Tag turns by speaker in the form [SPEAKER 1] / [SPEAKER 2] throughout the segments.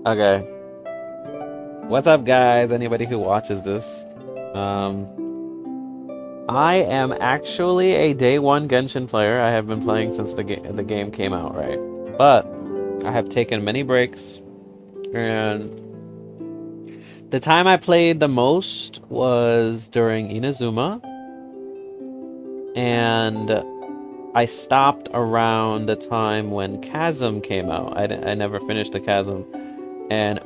[SPEAKER 1] Okay. What's up, guys? Anybody who watches this? I am actually a day one Genshin player. I have been playing since the game came out, right? But I have taken many breaks, and the time I played the most was during Inazuma, and I stopped around the time when Chasm came out. I never finished the Chasm. And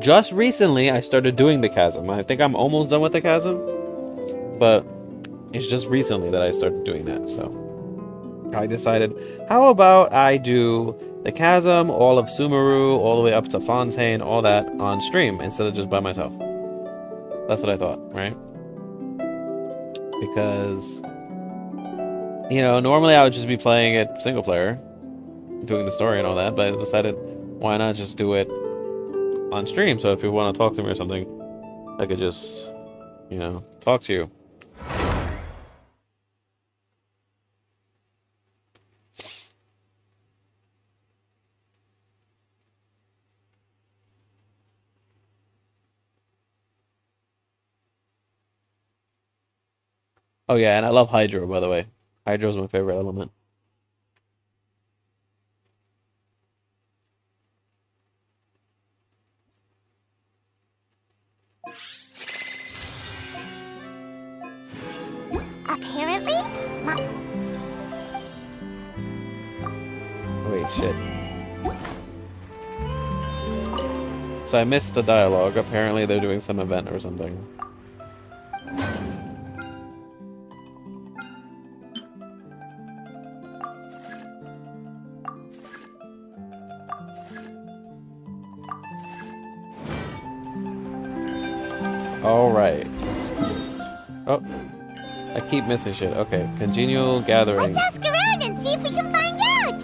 [SPEAKER 1] just recently, I started doing the Chasm. I think I'm almost done with the Chasm, but it's just recently that I started doing that. So I decided, how about I do the Chasm, all of Sumeru, all the way up to Fontaine, all that on stream instead of just by myself. That's what I thought, right? Because, you know, normally I would just be playing it single player, doing the story and all that, but I decided, why not just do it on stream? So if you want to talk to me or something, I could just, you know, talk to you. Oh yeah, and I love Hydro, by the way. Hydro's my favorite element.
[SPEAKER 2] Apparently,
[SPEAKER 1] Wait, shit. So I missed the dialogue. Apparently they're doing some event or something. Alright. Oh. I keep missing shit. Okay. Congenial gathering.
[SPEAKER 2] let's ask around and see if we can find out.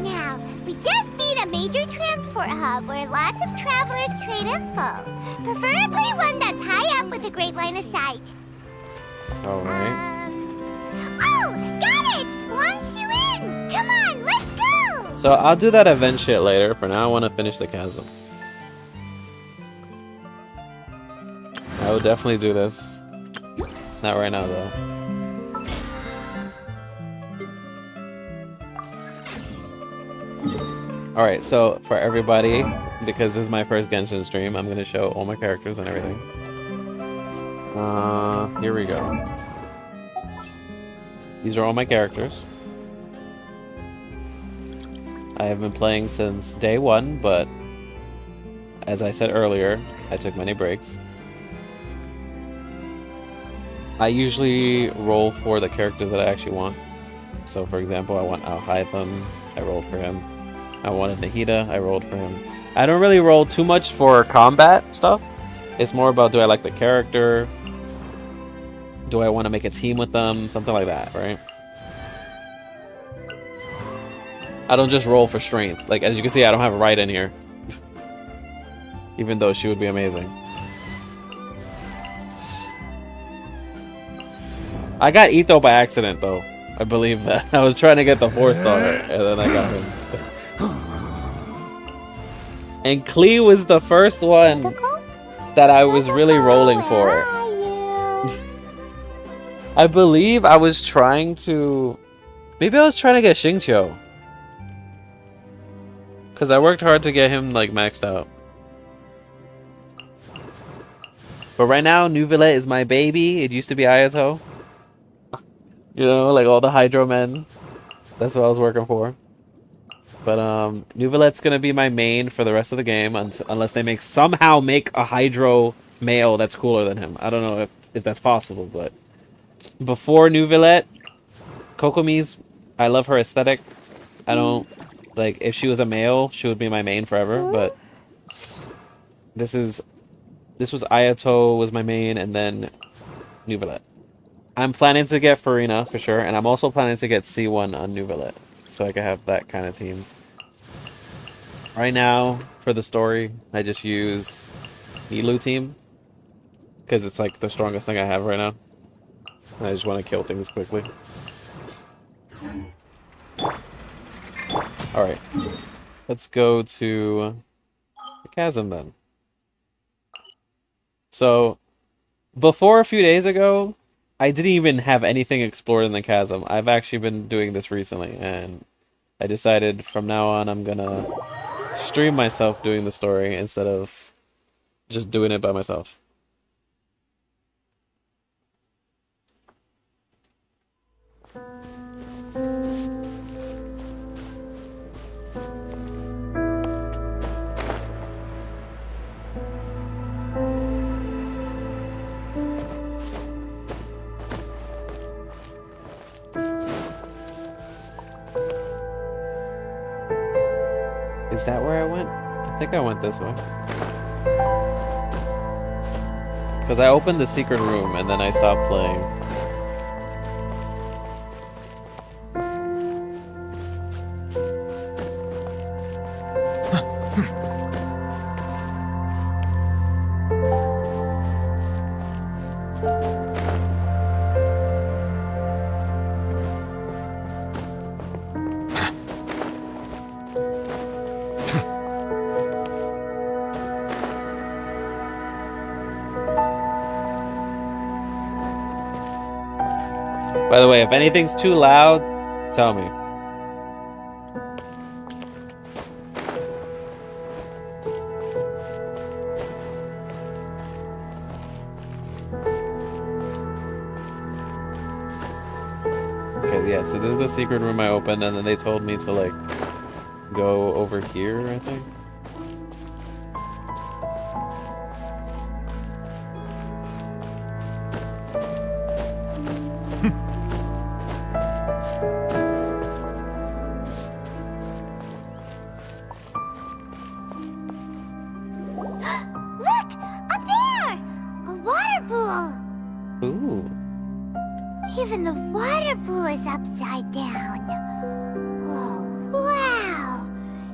[SPEAKER 2] Now, we just need a major transport hub where lots of travelers trade info. Preferably one that's high up with a great line of sight.
[SPEAKER 1] Alright.
[SPEAKER 2] Oh, got it! Launch you in! Come on, let's go!
[SPEAKER 1] So I'll do that event shit later. For now, I want to finish the Chasm. I will definitely do this. Not right now, though. Alright, so for everybody, because this is my first Genshin stream, I'm going to show all my characters and everything. Here we go. These are all my characters. I have been playing since day one, but as I said earlier, I took many breaks. I usually roll for the characters that I actually want. So for example, I want Alhaitham, I rolled for him. I wanted Nahida, I rolled for him. I don't really roll too much for combat stuff. It's more about, do I like the character? Do I want to make a team with them? Something like that, right? I don't just roll for strength. Like, as you can see, I don't have a right in here. Even though she would be amazing. I got Itto by accident, though. I believe that. I was trying to get the 4-star, and then I got him. And Klee was the first one that I was really rolling for. I believe I was trying to... Maybe I was trying to get Xingqiu. Because I worked hard to get him, like, maxed out. But right now, Neuvillette is my baby. It used to be Ayato. You know, like all the Hydro men. That's what I was working for. But Neuvillette's gonna be my main for the rest of the game, unless they somehow make a Hydro male that's cooler than him. I don't know if that's possible, but before Neuvillette, Kokomi's, I love her aesthetic. I don't like, if she was a male, she would be my main forever. But this was Ayato was my main, and then Neuvillette. I'm planning to get Farina for sure, and I'm also planning to get C1 on Neuvillette, so I can have that kind of team. Right now, for the story, I just use Nilu team, because it's like the strongest thing I have right now. And I just want to kill things quickly. Alright, let's go to the Chasm then. So, before a few days ago, I didn't even have anything explored in the Chasm. I've actually been doing this recently, and I decided from now on I'm gonna stream myself doing the story instead of just doing it by myself. Is that where I went? I think I went this way. Because I opened the secret room and then I stopped playing. By the way, if anything's too loud, tell me. Okay, yeah, so this is the secret room I opened, and then they told me to, like, go over here, I think.
[SPEAKER 2] Look! Up there! A water pool!
[SPEAKER 1] Ooh.
[SPEAKER 2] Even the water pool is upside down. Oh, wow!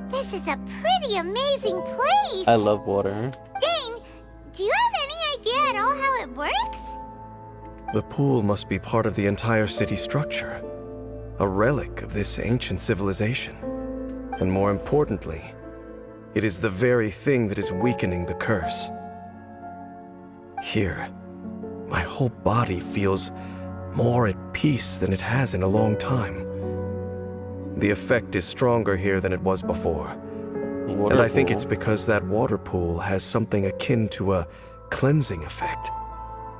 [SPEAKER 2] This is a pretty amazing place!
[SPEAKER 1] I love water.
[SPEAKER 2] Dane, do you have any idea at all how it works?
[SPEAKER 3] The pool must be part of the entire city structure, a relic of this ancient civilization. And more importantly, it is the very thing that is weakening the curse. Here, my whole body feels more at peace than it has in a long time. The effect is stronger here than it was before. And I think it's because that water pool has something akin to a cleansing effect.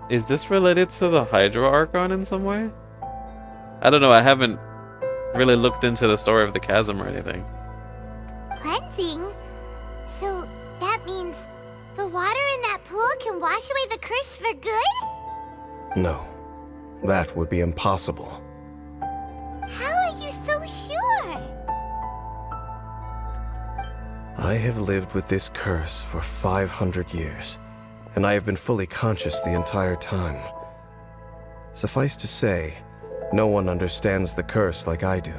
[SPEAKER 1] Is this related to the Hydro Archon in some way? I don't know, I haven't really looked into the story of the Chasm or anything.
[SPEAKER 2] Cleansing? So that means the water in that pool can wash away the curse for good?
[SPEAKER 3] No, that would be impossible.
[SPEAKER 2] How are you so sure?
[SPEAKER 3] I have lived with this curse for 500 years, and I have been fully conscious the entire time. Suffice to say, no one understands the curse like I do.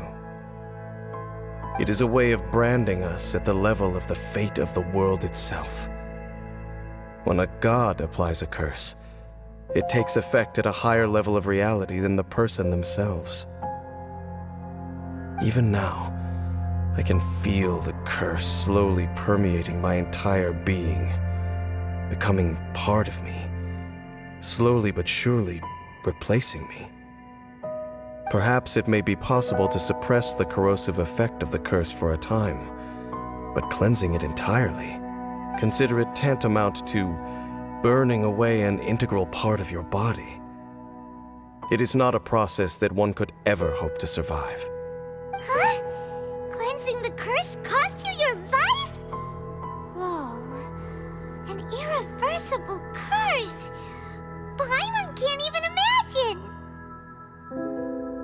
[SPEAKER 3] It is a way of branding us at the level of the fate of the world itself. When a god applies a curse, it takes effect at a higher level of reality than the person themselves. Even now, I can feel the curse slowly permeating my entire being, becoming part of me, slowly but surely replacing me. Perhaps it may be possible to suppress the corrosive effect of the curse for a time, but cleansing it entirely, consider it tantamount to burning away an integral part of your body. It is not a process that one could ever hope to survive.
[SPEAKER 2] Huh? Cleansing the curse cost you your life? Whoa. An irreversible curse. Paimon can't even imagine.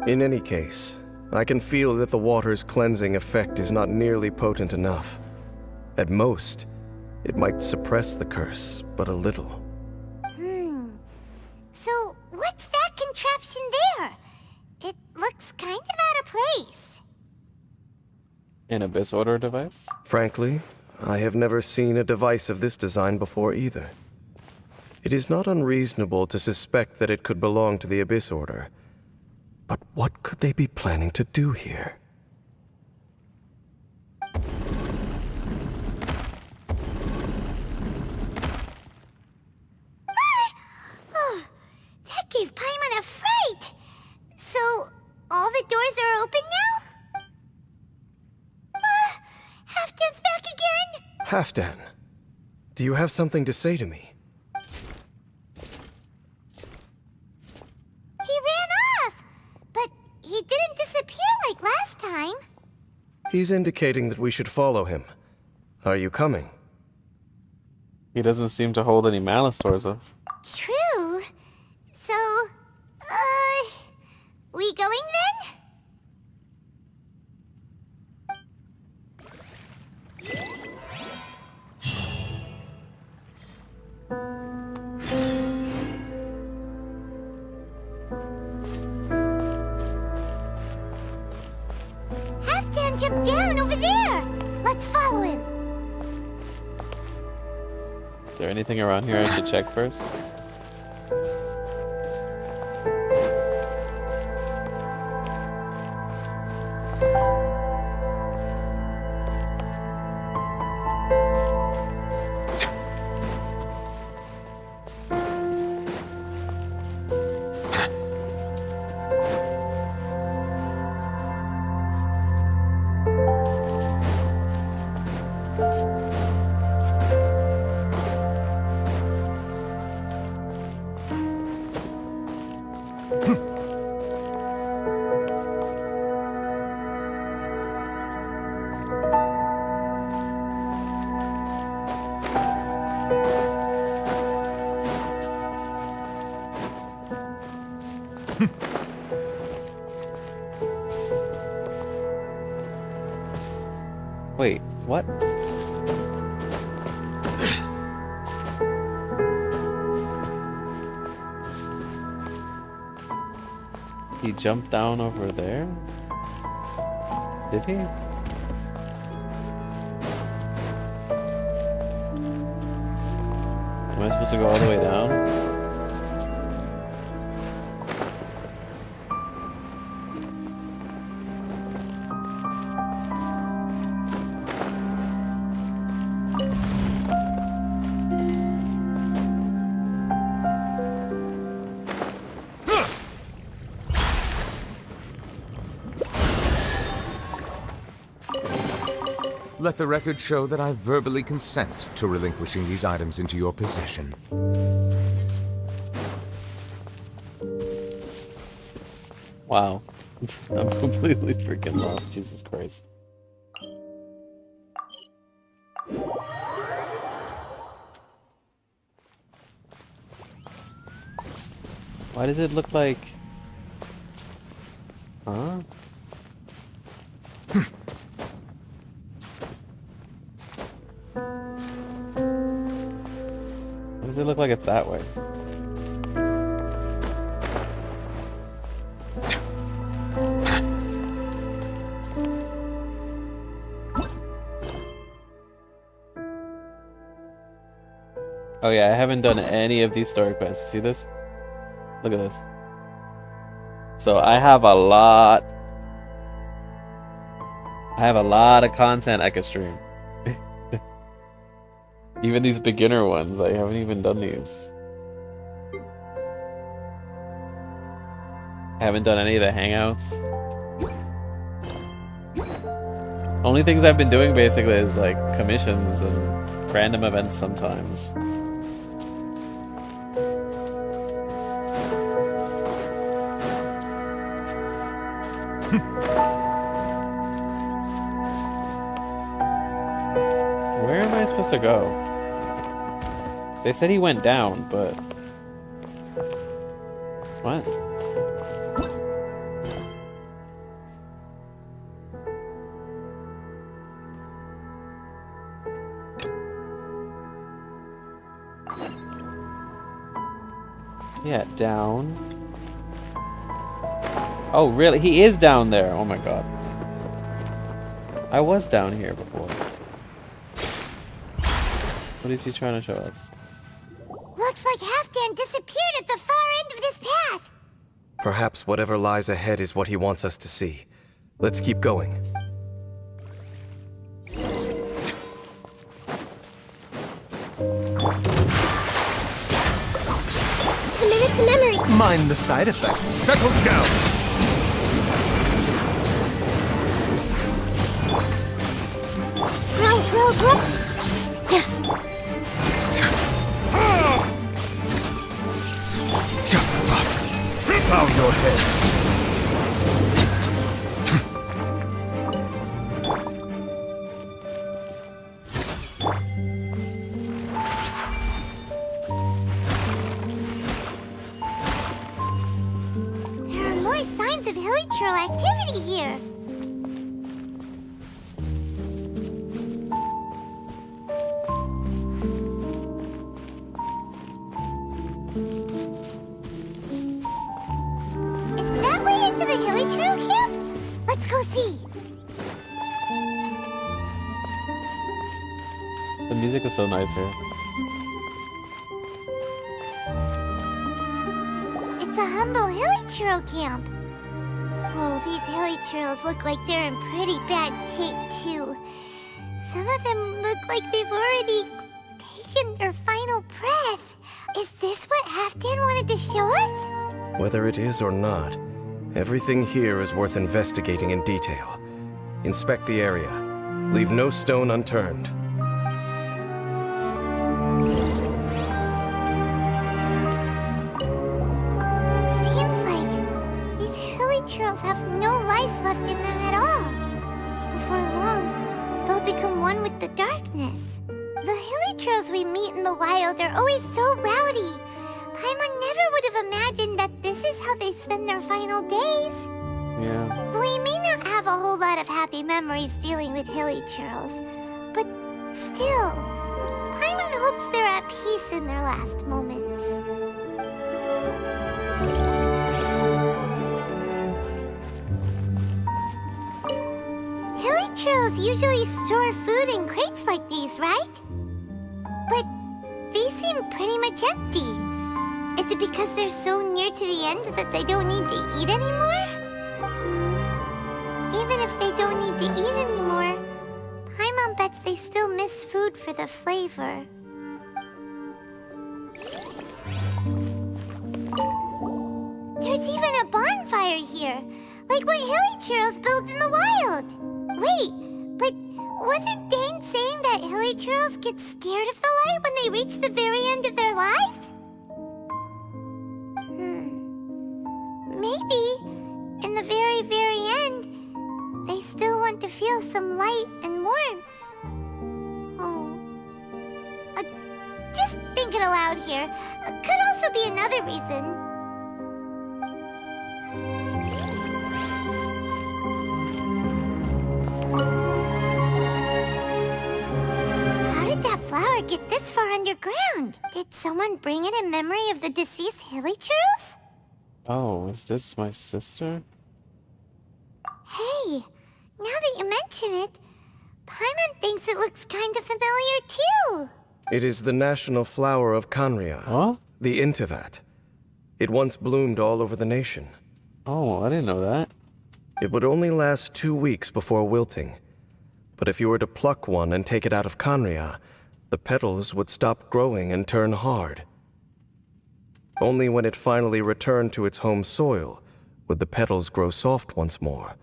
[SPEAKER 3] In any case, I can feel that the water's cleansing effect is not nearly potent enough. At most, it might suppress the curse, but a little.
[SPEAKER 2] So, what's that contraption there? It looks kind of out of place.
[SPEAKER 1] An Abyss Order device?
[SPEAKER 3] Frankly, I have never seen a device of this design before either. It is not unreasonable to suspect that it could belong to the Abyss Order. But what could they be planning to do here? Halfdan, do you have something to say to me?
[SPEAKER 2] He ran off! But he didn't disappear like last time.
[SPEAKER 3] He's indicating that we should follow him. Are you coming?
[SPEAKER 1] He doesn't seem to hold any malice towards us.
[SPEAKER 2] True. So, we going then? Halfdan jumped down over there. Let's follow him.
[SPEAKER 1] Is there anything around here I should check first? Wait, what? He jumped down over there? Did he? Am I supposed to go all the way down?
[SPEAKER 4] Let the record show that I verbally consent to relinquishing these items into your possession.
[SPEAKER 1] Wow. I'm completely freaking lost, Jesus Christ. Why does it look like... Huh? Why does it look like it's that way? Oh yeah, I haven't done any of these story quests. See this? Look at this. So I have a lot of content I could stream. Even these beginner ones, I haven't even done these. I haven't done any of the hangouts. Only things I've been doing basically is like commissions and random events sometimes. Where am I supposed to go? They said he went down, but... What? Yeah, down. Oh, really? He is down there. Oh my god. I was down here before. What is he trying to show us?
[SPEAKER 2] Looks like Halfdan disappeared at the far end of this path.
[SPEAKER 3] Perhaps whatever lies ahead is what he wants us to see. Let's keep going.
[SPEAKER 2] Commit it to memory.
[SPEAKER 4] Mind the side effects. Settle down!
[SPEAKER 2] Grow. hilichurl activity here. Is that way into the hilichurl camp? Let's go see.
[SPEAKER 1] The music is so nice here.
[SPEAKER 2] It's a humble hilichurl camp. Oh, these hilichurls look like they're in pretty bad shape, too. Some of them look like they've already taken their final breath. Is this what Halfdan wanted to show us?
[SPEAKER 3] Whether it is or not, everything here is worth investigating in detail. Inspect the area. Leave no stone unturned.
[SPEAKER 2] Seems like these hilichurls have no life left in them at all. Before long, they'll become one with the darkness. The hilichurls we meet in the wild are always so rowdy. Paimon never would have imagined that this is how they spend their final days.
[SPEAKER 1] Yeah.
[SPEAKER 2] We may not have a whole lot of happy memories dealing with hilichurls, but still, Paimon hopes they're at peace in their last moments. Hilichurls usually store food in crates like these, right? But these seem pretty much empty. Is it because they're so near to the end that they don't need to eat anymore? Even if they don't need to eat anymore, Paimon bets they still miss food for the flavor. There's even a bonfire here, like what hilichurls build in the wild. Wait, but wasn't Dane saying that hilichurls get scared of the light when they reach the very end of their lives? Maybe, in the very, very end, they still want to feel some light and warmth. Oh. Just thinking aloud here. Could also be another reason. How did that flower get this far underground? Did someone bring it in memory of the deceased hilichurls?
[SPEAKER 1] Oh, is this my sister?
[SPEAKER 2] Hey, now that you mention it, Paimon thinks it looks kind of familiar too.
[SPEAKER 3] It is the national flower of Kanria,
[SPEAKER 1] Huh?
[SPEAKER 3] the Intivat. It once bloomed all over the nation.
[SPEAKER 1] Oh, I didn't know that.
[SPEAKER 3] It would only last 2 weeks before wilting. But if you were to pluck one and take it out of Kanria, the petals would stop growing and turn hard. Only when it finally returned to its home soil would the petals grow soft once more,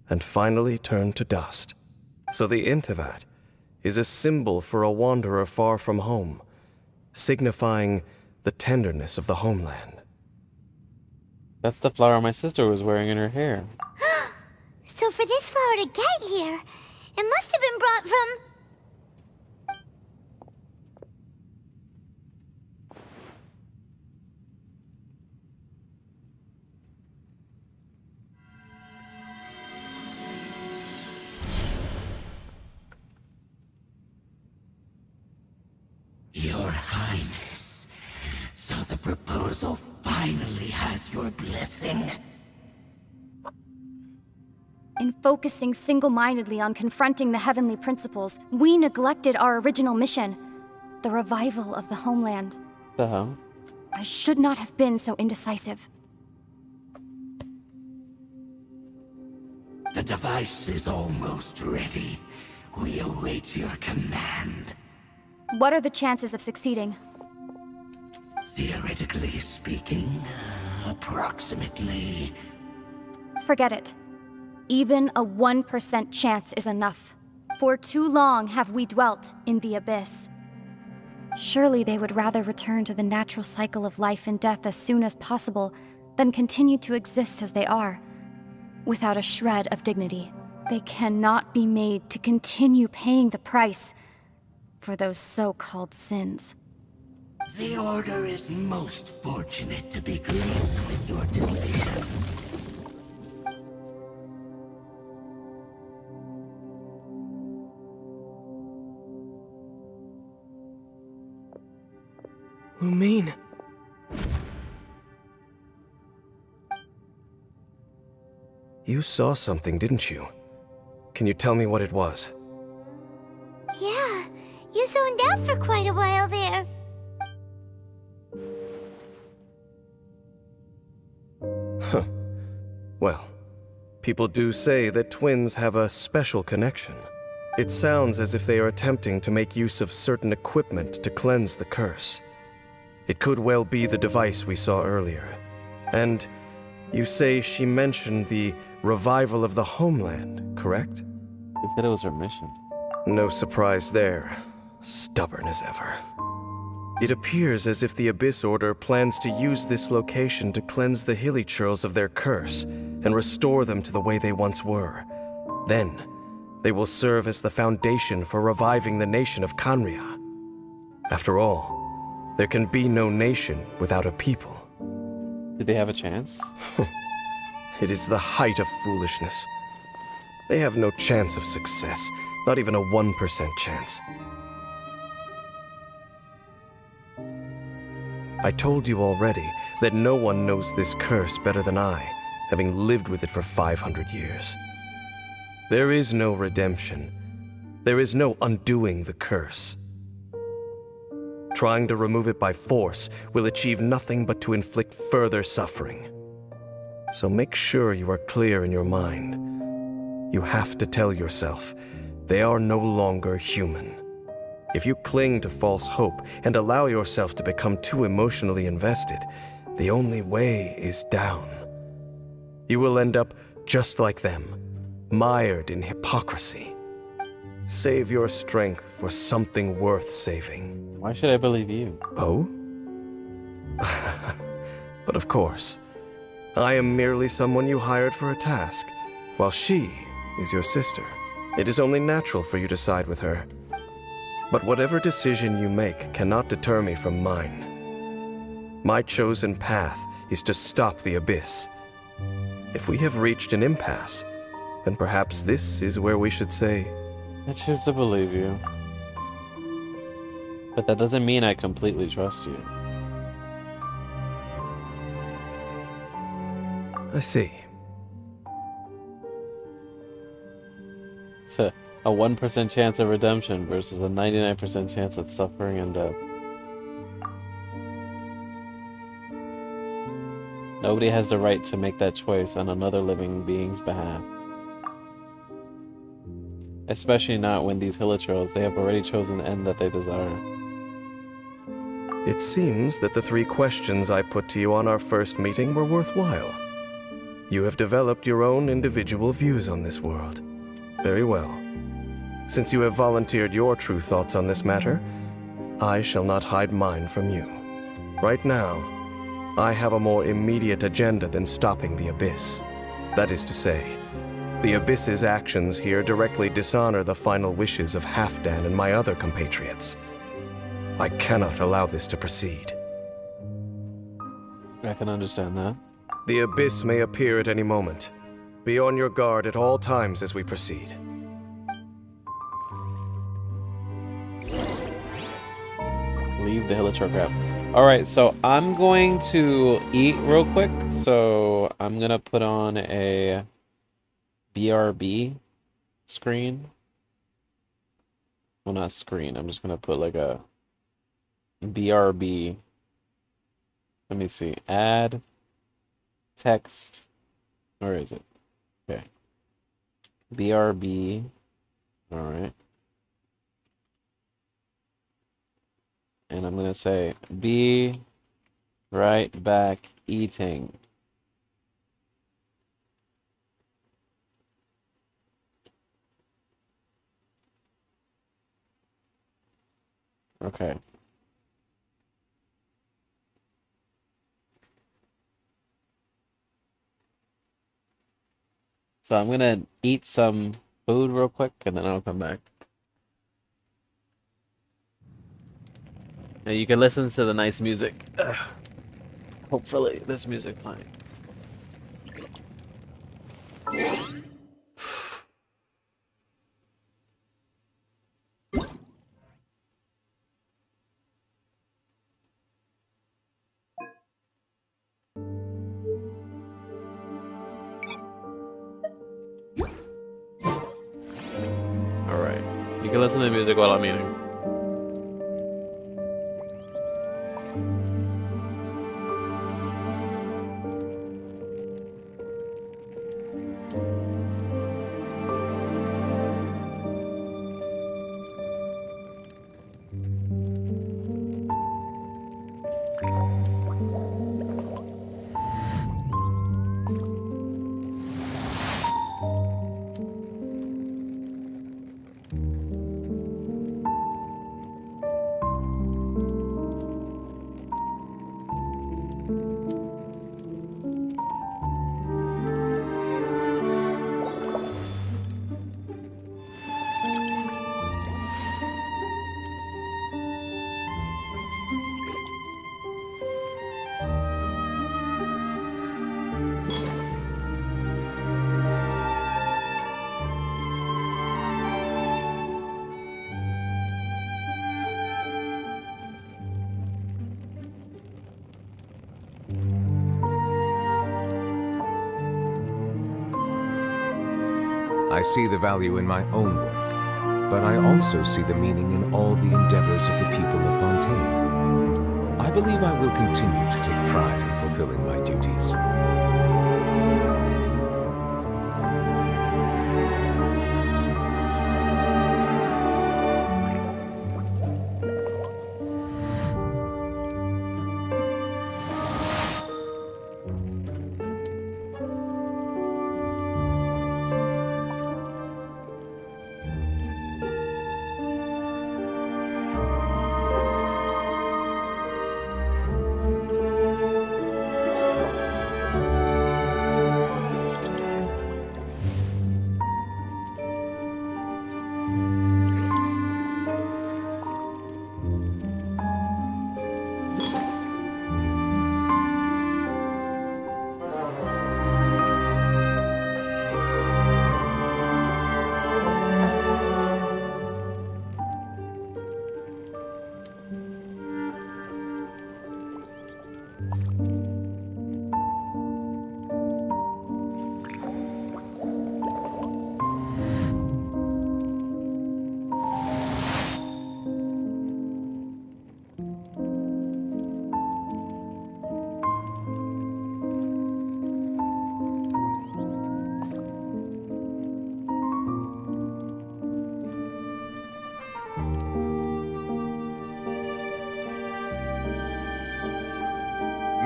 [SPEAKER 3] and finally turn to dust. So the Intivat is a symbol for a wanderer far from home, signifying the tenderness of the homeland.
[SPEAKER 1] That's the flower my sister was wearing in her hair.
[SPEAKER 2] So for this flower to get here, it must have been brought from...
[SPEAKER 5] Your Highness, so the proposal finally has your blessing?
[SPEAKER 6] In focusing single-mindedly on confronting the heavenly principles, we neglected our original mission, the revival of the homeland.
[SPEAKER 1] The hell?
[SPEAKER 6] I should not have been so indecisive.
[SPEAKER 5] The device is almost ready. We await your command.
[SPEAKER 6] What are the chances of succeeding?
[SPEAKER 5] Theoretically speaking, approximately.
[SPEAKER 6] Forget it. Even a 1% chance is enough. For too long have we dwelt in the abyss. Surely they would rather return to the natural cycle of life and death as soon as possible than continue to exist as they are, without a shred of dignity. They cannot be made to continue paying the price for those so-called sins.
[SPEAKER 5] The Order is most fortunate to be graced with your decision.
[SPEAKER 3] Lumine. You saw something, didn't you? Can you tell me what it was?
[SPEAKER 2] Yeah, you zoned out for quite a while there.
[SPEAKER 3] Huh. Well, people do say that twins have a special connection. It sounds as if they are attempting to make use of certain equipment to cleanse the curse. It could well be the device we saw earlier. And you say she mentioned the revival of the homeland, correct?
[SPEAKER 1] They said it was her mission.
[SPEAKER 3] No surprise there. Stubborn as ever. It appears as if the Abyss Order plans to use this location to cleanse the Hilichurls of their curse and restore them to the way they once were. Then, they will serve as the foundation for reviving the nation of Khaenri'ah. After all, there can be no nation without a people.
[SPEAKER 1] Did they have a chance?
[SPEAKER 3] It is the height of foolishness. They have no chance of success, not even a 1% chance. I told you already that no one knows this curse better than I, having lived with it for 500 years. There is no redemption. There is no undoing the curse. Trying to remove it by force will achieve nothing but to inflict further suffering. So make sure you are clear in your mind. You have to tell yourself, they are no longer human. If you cling to false hope and allow yourself to become too emotionally invested, the only way is down. You will end up just like them, mired in hypocrisy. Save your strength for something worth saving.
[SPEAKER 1] Why should I believe you?
[SPEAKER 3] Oh? But of course, I am merely someone you hired for a task, while she is your sister. It is only natural for you to side with her. But whatever decision you make cannot deter me from mine. My chosen path is to stop the Abyss. If we have reached an impasse, then perhaps this is where we should say,
[SPEAKER 1] I choose to believe you. But that doesn't mean I completely trust you.
[SPEAKER 3] I see.
[SPEAKER 1] It's a 1% chance of redemption versus a 99% chance of suffering and death. Nobody has the right to make that choice on another living being's behalf. Especially not when these Hilichurls, they have already chosen the end that they desire.
[SPEAKER 3] It seems that the 3 questions I put to you on our first meeting were worthwhile. You have developed your own individual views on this world. Very well. Since you have volunteered your true thoughts on this matter, I shall not hide mine from you. Right now, I have a more immediate agenda than stopping the Abyss. That is to say, the Abyss's actions here directly dishonor the final wishes of Halfdan and my other compatriots. I cannot allow this to proceed.
[SPEAKER 1] I can understand that.
[SPEAKER 3] The Abyss may appear at any moment. Be on your guard at all times as we proceed.
[SPEAKER 1] Leave the Hilichurl crap. Alright, so I'm going to eat real quick. So I'm gonna put on a BRB screen. Well, not screen. I'm just gonna put like a BRB. Let me see. Add text. Where is it? Okay. BRB. Alright. And I'm gonna say, be right back eating. Okay. So I'm gonna eat some food real quick and then I'll come back. Now you can listen to the nice music. Hopefully there's music playing. You can listen to the music while I'm eating.
[SPEAKER 4] I see the value in my own work, but I also see the meaning in all the endeavors of the people of Fontaine. I believe I will continue to take pride in fulfilling my duties.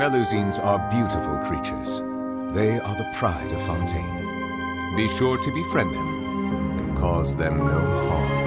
[SPEAKER 4] Melusines are beautiful creatures. They are the pride of Fontaine. Be sure to befriend them and cause them no harm.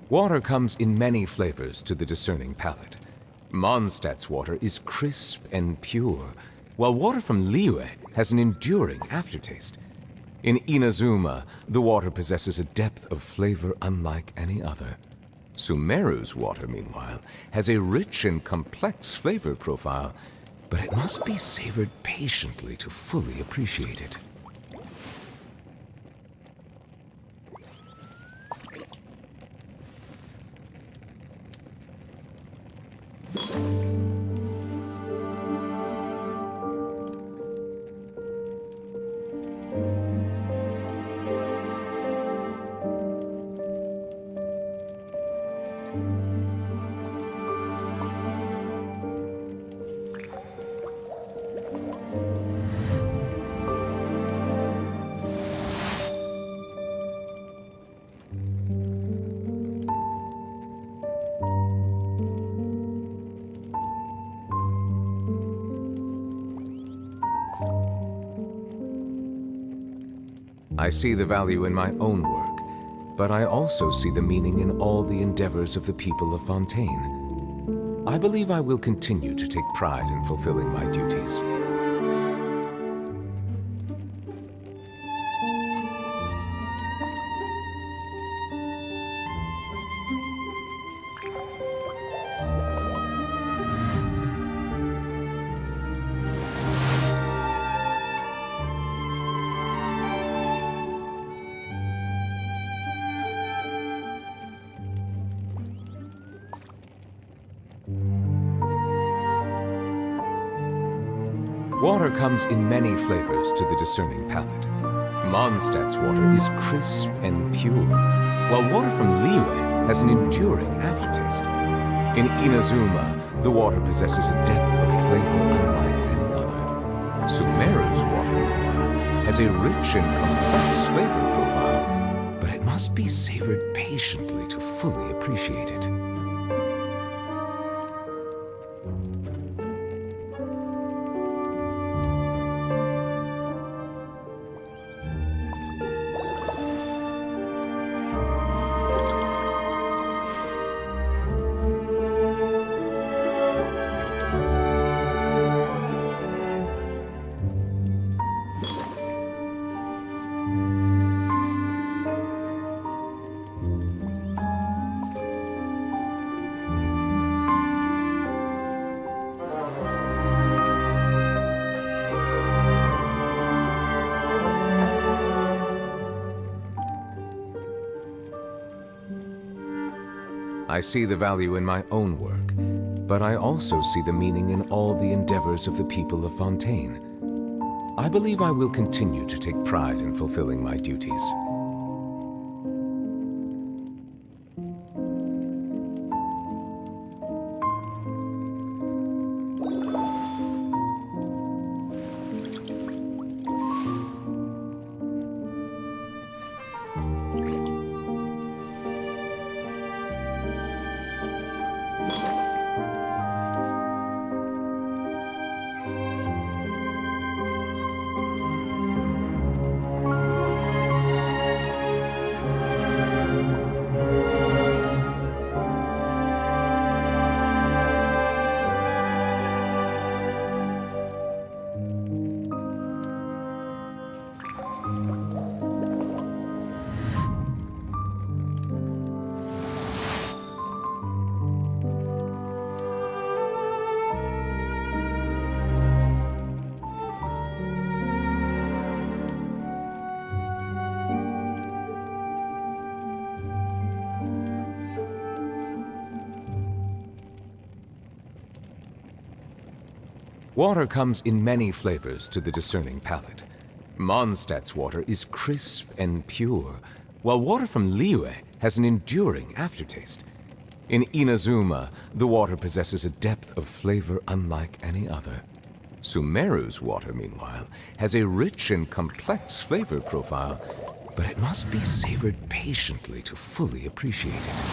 [SPEAKER 4] Water comes in many flavors to the discerning palate. Mondstadt's water is crisp and pure, while water from Liyue has an enduring aftertaste. In Inazuma, the water possesses a depth of flavor unlike any other. Sumeru's water, meanwhile, has a rich and complex flavor profile, but it must be savored patiently to fully appreciate it. I see the value in my own work, but I also see the meaning in all the endeavors of the people of Fontaine. I believe I will continue to take pride in fulfilling my duties. Water comes in many flavors to the discerning palate. Mondstadt's water is crisp and pure, while water from Liyue has an enduring aftertaste. In Inazuma, the water possesses a depth of flavor unlike any other. Sumeru's water, meanwhile, has a rich and complex flavor profile, but it must be savored patiently to fully appreciate it. I see the value in my own work, but I also see the meaning in all the endeavors of the people of Fontaine. I believe I will continue to take pride in fulfilling my duties. Water comes in many flavors to the discerning palate. Mondstadt's water is crisp and pure, while water from Liyue has an enduring aftertaste. In Inazuma, the water possesses a depth of flavor unlike any other. Sumeru's water, meanwhile, has a rich and complex flavor profile, but it must be savored patiently to fully appreciate it.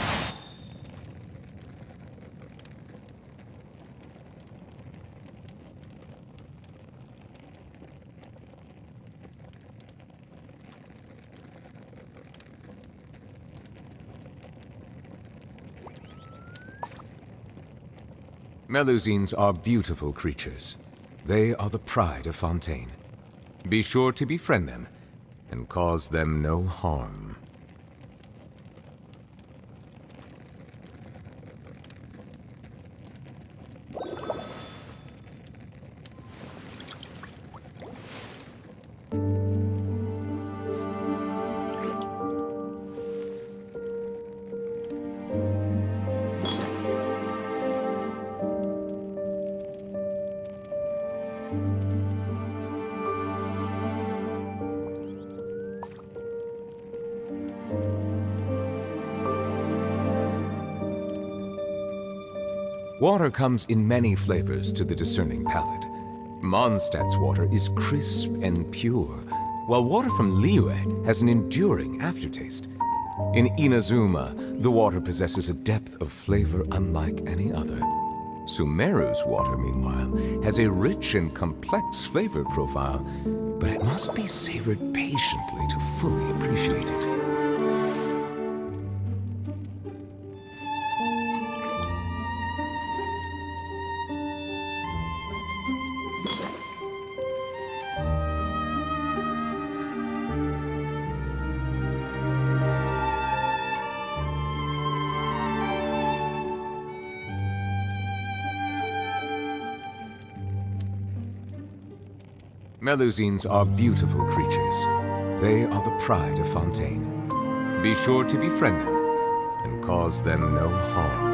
[SPEAKER 4] Melusines are beautiful creatures. They are the pride of Fontaine. Be sure to befriend them and cause them no harm. Water comes in many flavors to the discerning palate. Mondstadt's water is crisp and pure, while water from Liyue has an enduring aftertaste. In Inazuma, the water possesses a depth of flavor unlike any other. Sumeru's water, meanwhile, has a rich and complex flavor profile, but it must be savored patiently to fully appreciate it. Melusines are beautiful creatures. They are the pride of Fontaine. Be sure to befriend them and cause them no harm.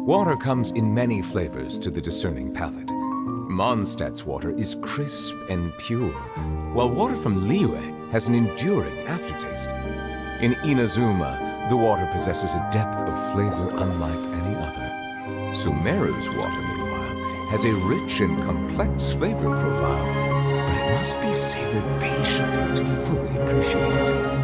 [SPEAKER 4] Water comes in many flavors to the discerning palate. Mondstadt's water is crisp and pure, while water from Liyue has an enduring aftertaste. In Inazuma, the water possesses a depth of flavor unlike any other. Sumeru's water, meanwhile, has a rich and complex flavor profile, but it must be savored patiently to fully appreciate it.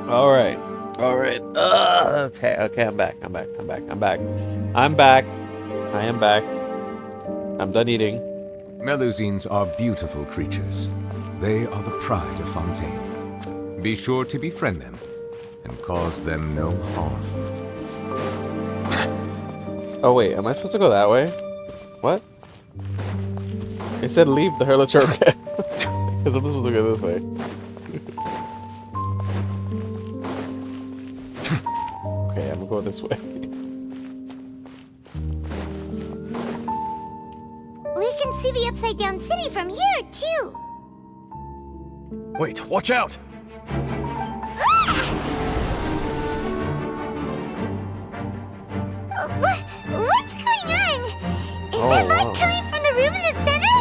[SPEAKER 1] All right. Okay, I'm back. I am back. I'm done eating.
[SPEAKER 4] Melusines are beautiful creatures. They are the pride of Fontaine. Be sure to befriend them and cause them no harm.
[SPEAKER 1] Oh wait, am I supposed to go that way? What? It said leave the Herlacher. Because I'm supposed to go this way. Okay, I'm gonna go this way.
[SPEAKER 2] We can see the Upside Down City from here, too.
[SPEAKER 3] Wait, watch out!
[SPEAKER 2] that light
[SPEAKER 1] wow.
[SPEAKER 2] coming from the room in the center?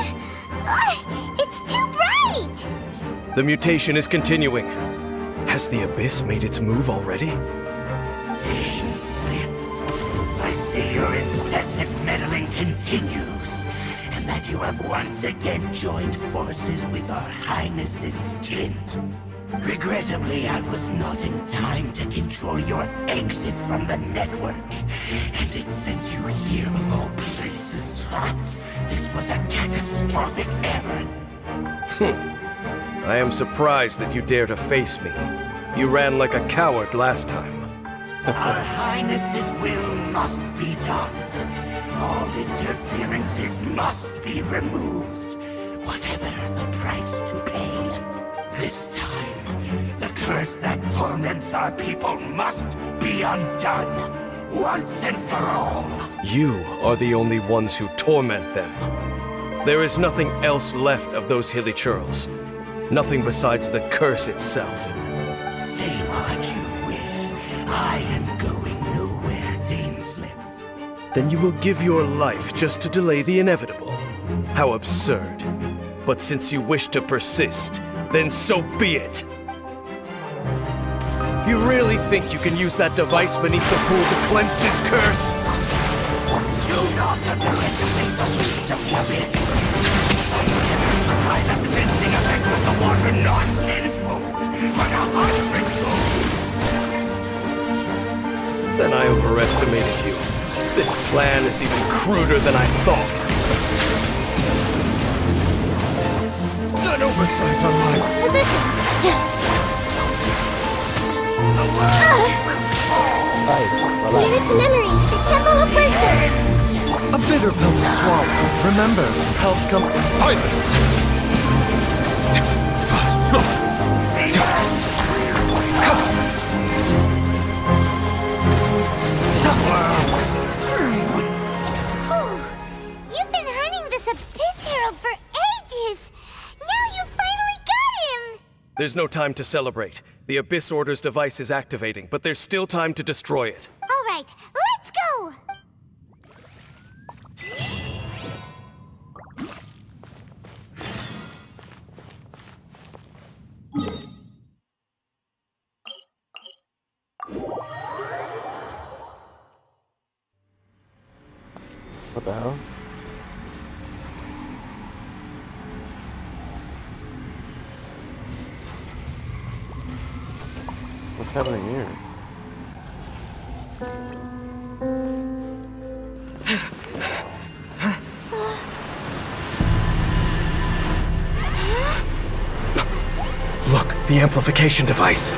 [SPEAKER 2] Ugh, it's too bright!
[SPEAKER 3] The mutation is continuing. Has the Abyss made its move already?
[SPEAKER 5] I see your incessant meddling continues, and that you have once again joined forces with our Highness's kin. Regrettably, I was not in time to control your exit from the network, and it sent you here of all places. This was a catastrophic error.
[SPEAKER 3] I am surprised that you dare to face me. You ran like a coward last time.
[SPEAKER 5] Our Highness's will must be done. All interferences must be removed, whatever the price to pay. This time, the curse that torments our people must be undone, once and for all.
[SPEAKER 3] You are the only ones who torment them. There is nothing else left of those hilly churls. Nothing besides the curse itself.
[SPEAKER 5] Say what you wish. I am going nowhere, Dainsleif.
[SPEAKER 3] Then you will give your life just to delay the inevitable. How absurd. But since you wish to persist, then so be it. You really think you can use that device beneath the pool to cleanse this curse?
[SPEAKER 5] Do not underestimate the weight of the abyss. By the cleansing effect of the water not tenfold, but 100-fold.
[SPEAKER 3] Then I overestimated you. This plan is even cruder than I thought. An oversight on my...
[SPEAKER 2] Positions! Nearest memory, the Temple of Wisdom!
[SPEAKER 3] A bitter pill to swallow. Remember, health comes... Silence!
[SPEAKER 2] You've been hunting this Abyss Herald for ages! Now you finally got him!
[SPEAKER 3] There's no time to celebrate. The Abyss Order's device is activating, but there's still time to destroy it.
[SPEAKER 2] Alright, let's go!
[SPEAKER 1] What the hell? What's happening here?
[SPEAKER 3] Look, the amplification device.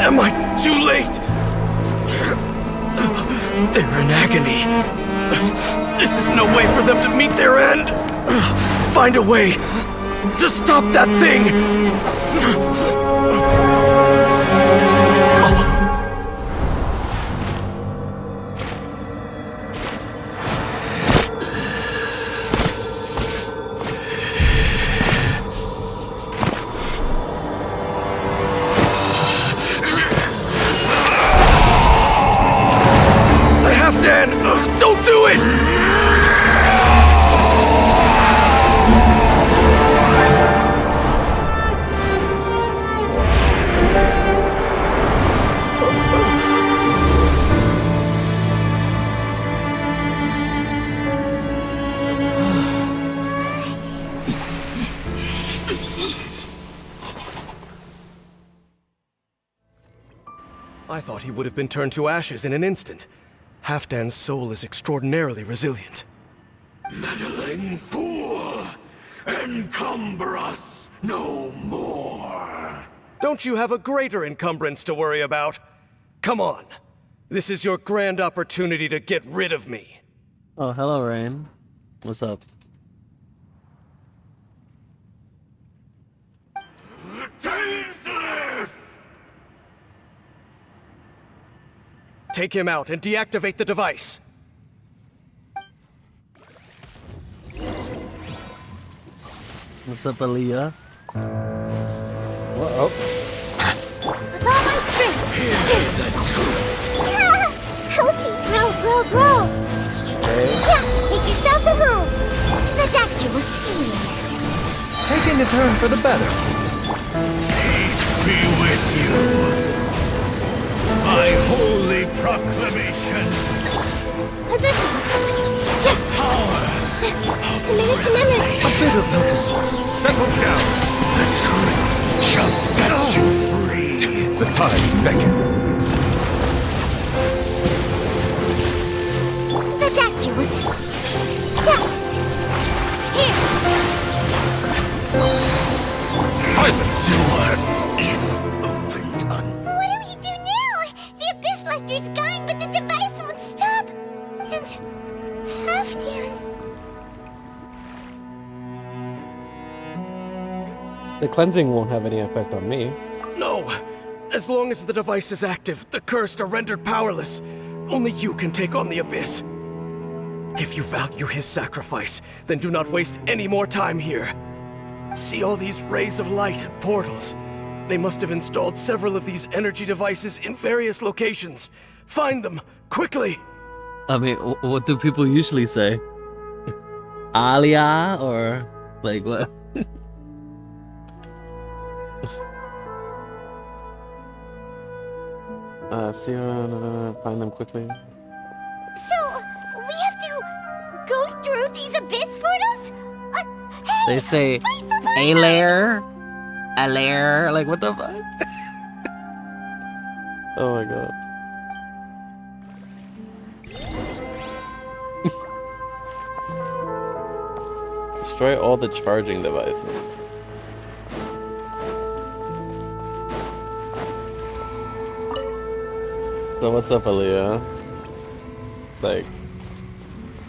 [SPEAKER 3] Am I too late? They're in agony. This is no way for them to meet their end. Find a way to stop that thing. Dan, don't do it! I thought he would have been turned to ashes in an instant. Halfdan's soul is extraordinarily resilient.
[SPEAKER 5] Meddling fool! Encumber us no more!
[SPEAKER 3] Don't you have a greater encumbrance to worry about? Come on. This is your grand opportunity to get rid of me.
[SPEAKER 1] Oh, hello, Rain. What's up?
[SPEAKER 5] Dainsleif!
[SPEAKER 3] Take him out and deactivate the device.
[SPEAKER 1] What's up, Aaliyah?
[SPEAKER 2] With all my strength. Yeah! Ouchie! Grow! Yeah! Make yourselves at home! The doctor will see you.
[SPEAKER 3] Taking a turn for the better.
[SPEAKER 5] Be with you. My holy proclamation.
[SPEAKER 2] Positions. Yeah!
[SPEAKER 5] Power.
[SPEAKER 2] A minute to memory.
[SPEAKER 3] A bitter pill to swallow. Settle down.
[SPEAKER 5] The truth shall set you free.
[SPEAKER 3] The times beckon.
[SPEAKER 2] The doctor will see. Yeah! Here!
[SPEAKER 3] Silence!
[SPEAKER 5] Door is opened on.
[SPEAKER 2] What do we do now? The Abyss Lecter's gone, but the device won't stop. And Halfdan.
[SPEAKER 1] The cleansing won't have any effect on me.
[SPEAKER 3] No! As long as the device is active, the cursed are rendered powerless. Only you can take on the Abyss. If you value his sacrifice, then do not waste any more time here. See all these rays of light and portals? They must have installed several of these energy devices in various locations. Find them, quickly!
[SPEAKER 1] I mean, what do people usually say? Alia or like what? Find them quickly.
[SPEAKER 2] So, we have to go through these Abyss portals? Hey!
[SPEAKER 1] They say
[SPEAKER 2] wait for my
[SPEAKER 1] a lair, like what the fuck? Oh my god. Destroy all the charging devices. So what's up, Aaliyah? Like,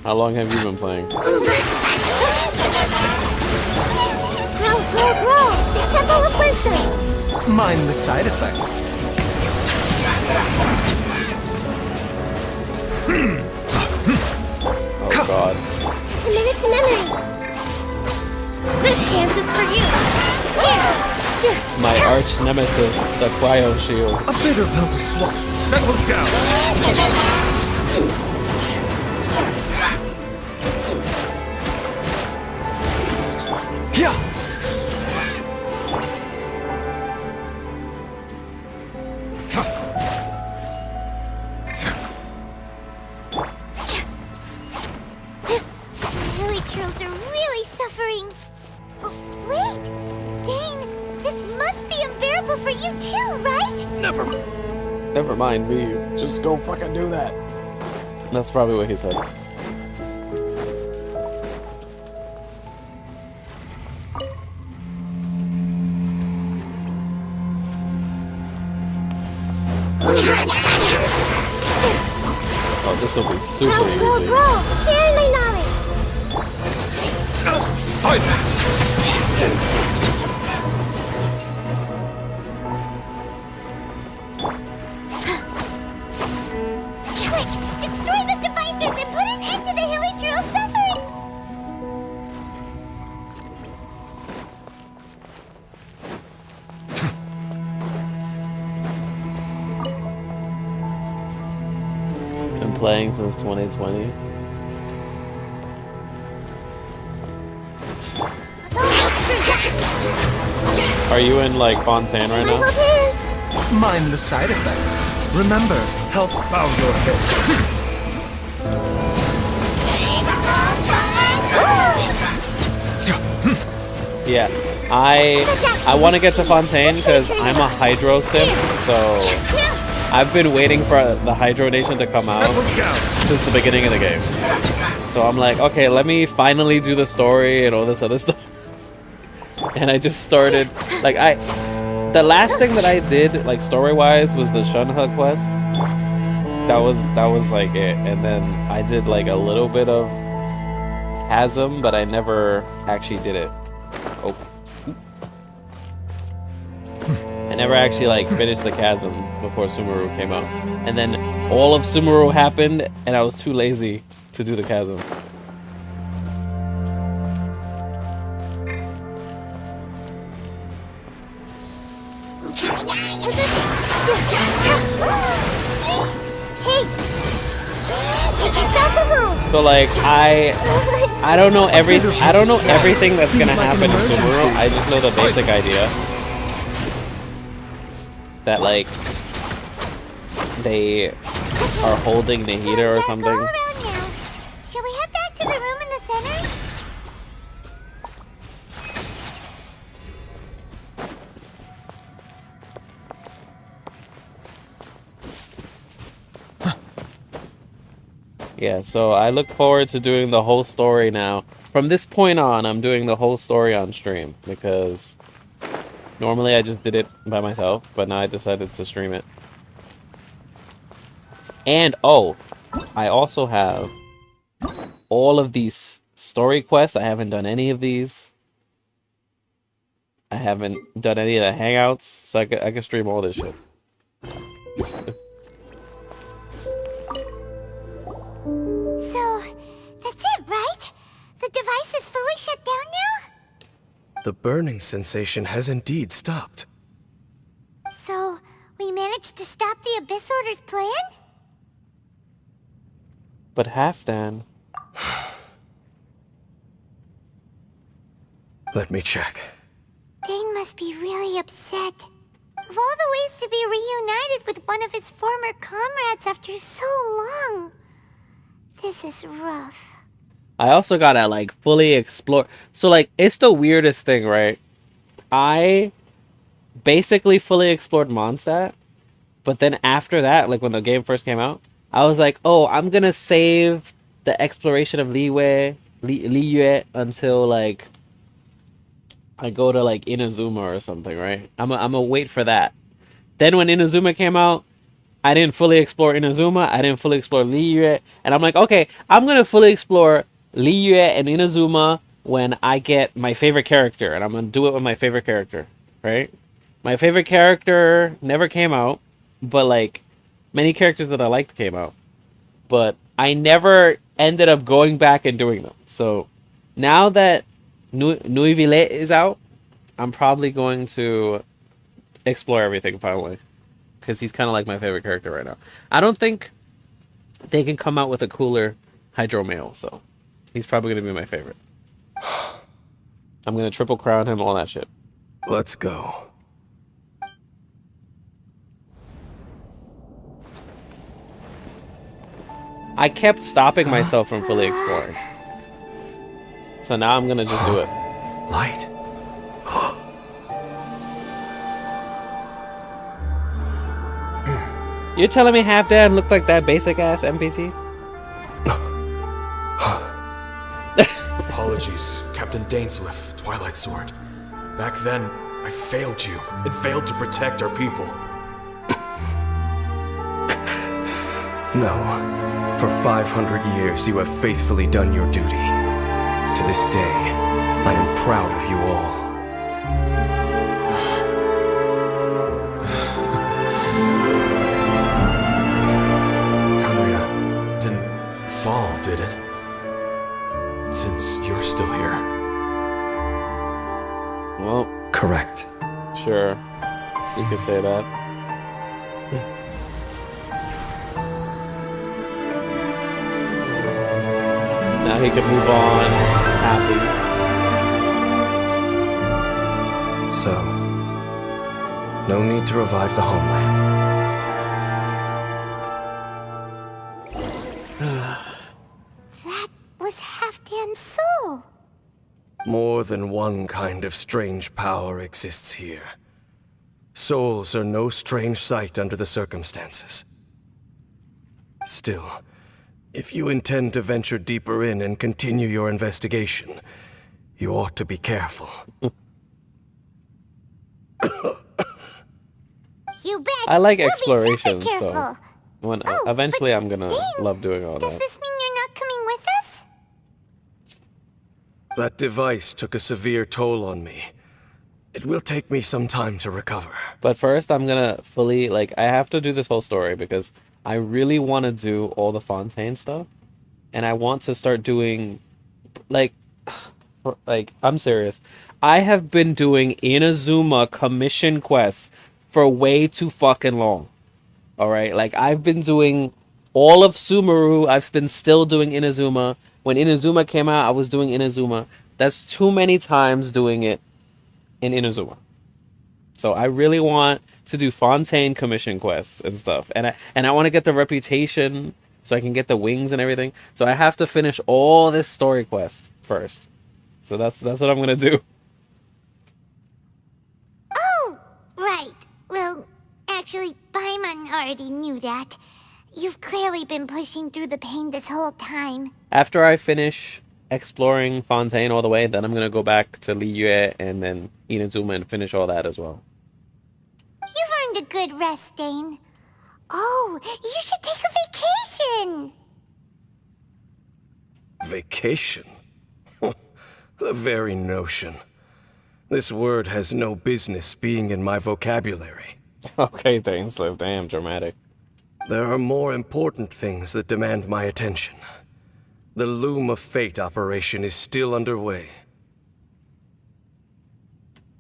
[SPEAKER 1] how long have you been playing?
[SPEAKER 2] Grow! The Temple of Wisdom!
[SPEAKER 3] Mind the side effect.
[SPEAKER 1] Oh god.
[SPEAKER 2] A minute to memory. This dance is for you. Here!
[SPEAKER 1] My arch nemesis, the cryo shield.
[SPEAKER 3] A bitter pill to swallow. Settle down. Yeah.
[SPEAKER 2] Lily Churls are really suffering. Oh, wait! Dane, this must be unbearable for you too, right?
[SPEAKER 1] Never mind me. Just go fucking do that. That's probably what he said. Oh, this will be super easy.
[SPEAKER 2] Grow! Share my knowledge!
[SPEAKER 3] Silence.
[SPEAKER 2] Quick! Destroy the devices and put an end to the Hilly Churls suffering!
[SPEAKER 1] Been playing since 2020. Are you in like Fontaine right now?
[SPEAKER 3] Mind the side effects. Remember, health bow your head.
[SPEAKER 1] Yeah. I want to get to Fontaine because I'm a Hydro simp, so I've been waiting for the Hydro Nation to come out since the beginning of the game. So I'm like, okay, let me finally do the story and all this other stuff. And I just started, like, the last thing that I did, like, story-wise, was the Shunha quest. That was like it. And then I did like a little bit of Chasm, but I never actually did it. Oh. I never actually like finished the Chasm before Sumeru came out. And then all of Sumeru happened and I was too lazy to do the Chasm. So like I don't know everything that's gonna happen in Sumeru. I just know the basic idea that like they are holding the heater or something.
[SPEAKER 2] Shall we head back to the room in the center?
[SPEAKER 1] Yeah, so I look forward to doing the whole story now. From this point on, I'm doing the whole story on stream because normally I just did it by myself, but now I decided to stream it. And oh, I also have all of these story quests. I haven't done any of these. I haven't done any of the hangouts, so I can stream all this shit.
[SPEAKER 2] So, that's it, right? The device is fully shut down now?
[SPEAKER 3] The burning sensation has indeed stopped.
[SPEAKER 2] So, we managed to stop the Abyss Order's plan?
[SPEAKER 1] But Halfdan.
[SPEAKER 3] Let me check.
[SPEAKER 2] Dane must be really upset. Of all the ways to be reunited with one of his former comrades after so long, this is rough.
[SPEAKER 1] I also gotta like fully explore. So like it's the weirdest thing, right? I basically fully explored Mondstadt, but then after that, like when the game first came out, I was like, oh, I'm gonna save the exploration of Liyue until like I go to like Inazuma or something, right? I'm gonna wait for that. Then when Inazuma came out, I didn't fully explore Inazuma. I didn't fully explore Liyue, and I'm like, okay, I'm gonna fully explore Liyue and Inazuma when I get my favorite character, and I'm gonna do it with my favorite character, right? My favorite character never came out, but like many characters that I liked came out, but I never ended up going back and doing them. So now that Nuivile is out, I'm probably going to explore everything finally, because he's kind of like my favorite character right now. I don't think they can come out with a cooler Hydro-Male, so he's probably going to be my favorite. I'm going to triple crown him, all that shit.
[SPEAKER 3] Let's go.
[SPEAKER 1] I kept stopping myself from fully exploring. So now I'm going to just do it.
[SPEAKER 3] Light.
[SPEAKER 1] You're telling me Halfdan looked like that basic ass NPC?
[SPEAKER 7] Apologies, Captain Dainsleif, Twilight Sword. Back then, I failed you and failed to protect our people.
[SPEAKER 3] No. For 500 years, you have faithfully done your duty. To this day, I am proud of you all.
[SPEAKER 7] Kaguya didn't fall, did it? Since you're still here.
[SPEAKER 1] Well,
[SPEAKER 3] Correct.
[SPEAKER 1] sure. You could say that. Now he can move on happy.
[SPEAKER 3] So, no need to revive the homeland.
[SPEAKER 2] That was Halfdan's soul.
[SPEAKER 3] More than one kind of strange power exists here. Souls are no strange sight under the circumstances. Still, if you intend to venture deeper in and continue your investigation, you ought to be careful.
[SPEAKER 2] You bet.
[SPEAKER 1] I like
[SPEAKER 2] We'll be
[SPEAKER 1] exploration,
[SPEAKER 2] super
[SPEAKER 1] so
[SPEAKER 2] careful.
[SPEAKER 1] when
[SPEAKER 2] Oh,
[SPEAKER 1] eventually
[SPEAKER 2] but
[SPEAKER 1] I'm gonna
[SPEAKER 2] Dane,
[SPEAKER 1] love doing all
[SPEAKER 2] Does
[SPEAKER 1] that.
[SPEAKER 2] this mean you're not coming with us?
[SPEAKER 3] That device took a severe toll on me. It will take me some time to recover.
[SPEAKER 1] But first, I'm gonna fully, like, I have to do this whole story because I really want to do all the Fontaine stuff. And I want to start doing, like, I'm serious. I have been doing Inazuma commission quests for way too fucking long. All right? Like, I've been doing all of Sumeru. I've been still doing Inazuma. When Inazuma came out, I was doing Inazuma. That's too many times doing it in Inazuma. So I really want to do Fontaine commission quests and stuff. And I want to get the reputation so I can get the wings and everything. So I have to finish all this story quest first. So that's what I'm going to do.
[SPEAKER 2] Oh, right. Well, actually, Paimon already knew that. You've clearly been pushing through the pain this whole time.
[SPEAKER 1] After I finish exploring Fontaine all the way, then I'm going to go back to Liyue and then Inazuma and finish all that as well.
[SPEAKER 2] You've earned a good rest, Dane. Oh, you should take a vacation!
[SPEAKER 3] Vacation? The very notion. This word has no business being in my vocabulary.
[SPEAKER 1] Okay, Dainsleif, damn dramatic.
[SPEAKER 3] There are more important things that demand my attention. The Loom of Fate operation is still underway.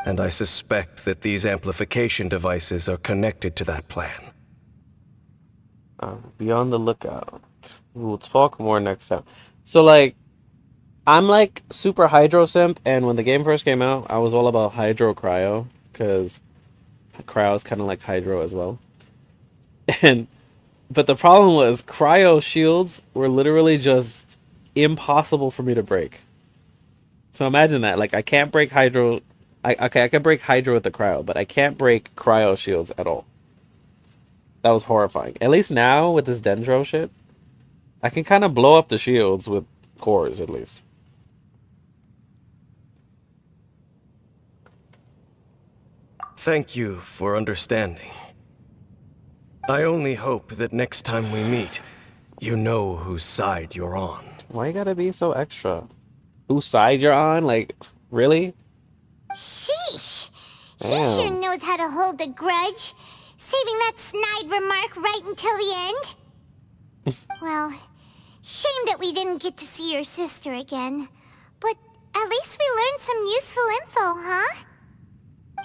[SPEAKER 3] And I suspect that these amplification devices are connected to that plan.
[SPEAKER 1] Be on the lookout. We'll talk more next time. So, like, I'm like super Hydro simp, and when the game first came out, I was all about Hydro Cryo, because Cryo is kind of like Hydro as well. But the problem was, Cryo shields were literally just impossible for me to break. So imagine that. Like, I can't break Hydro. I can break Hydro with the Cryo, but I can't break Cryo shields at all. That was horrifying. At least now, with this Dendro shit, I can kind of blow up the shields with cores, at least.
[SPEAKER 3] Thank you for understanding. I only hope that next time we meet, you know whose side you're on.
[SPEAKER 1] Why you gotta be so extra? Whose side you're on? Like, really?
[SPEAKER 2] Sheesh! He
[SPEAKER 1] Damn.
[SPEAKER 2] sure knows how to hold a grudge. Saving that snide remark right until the end. Well, shame that we didn't get to see your sister again. But at least we learned some useful info, huh?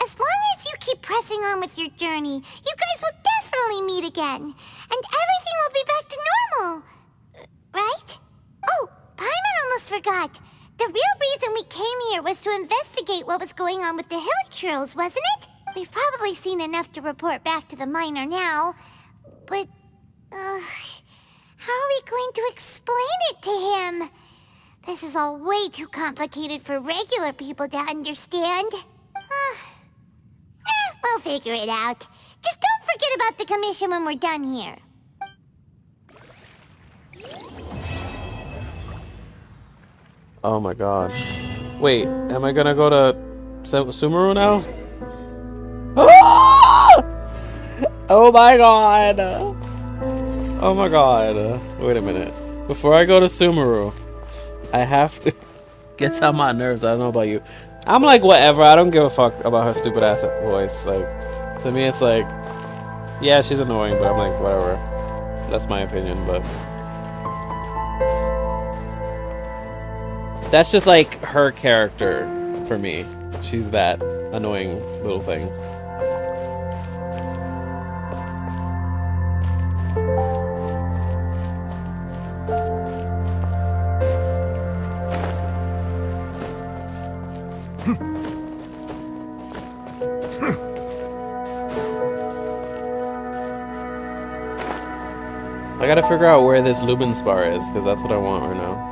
[SPEAKER 2] As long as you keep pressing on with your journey, you guys will definitely meet again. And everything will be back to normal. Right? Oh, Paimon almost forgot. The real reason we came here was to investigate what was going on with the Hilichurls, wasn't it? We've probably seen enough to report back to the miner now. But, how are we going to explain it to him? This is all way too complicated for regular people to understand. We'll figure it out. Just don't forget about the commission when we're done here.
[SPEAKER 1] Oh my god. Wait, am I gonna go to Sumeru now? Ah! Oh my god! Oh my god. Wait a minute. Before I go to Sumeru, I have to... Gets on my nerves, I don't know about you. I'm like, whatever, I don't give a fuck about her stupid ass voice. Like, to me it's like, yeah, she's annoying, but I'm like, whatever. That's my opinion, but... That's just like her character for me. She's that annoying little thing. I gotta figure out where this Lubin spar is, because that's what I want right now.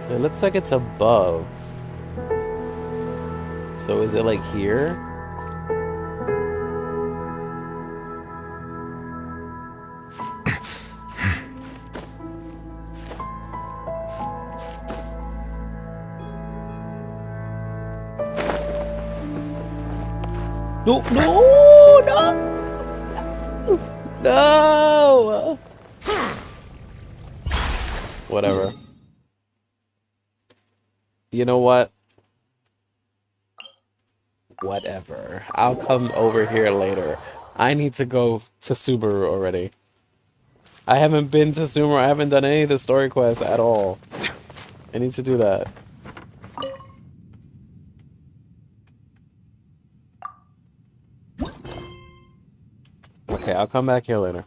[SPEAKER 1] It looks like it's above. So is it like here? No, no, no! No! Whatever. You know what? Whatever. I'll come over here later. I need to go to Subaru already. I haven't been to Subaru. I haven't done any of the story quests at all. I need to do that. Okay, I'll come back here later.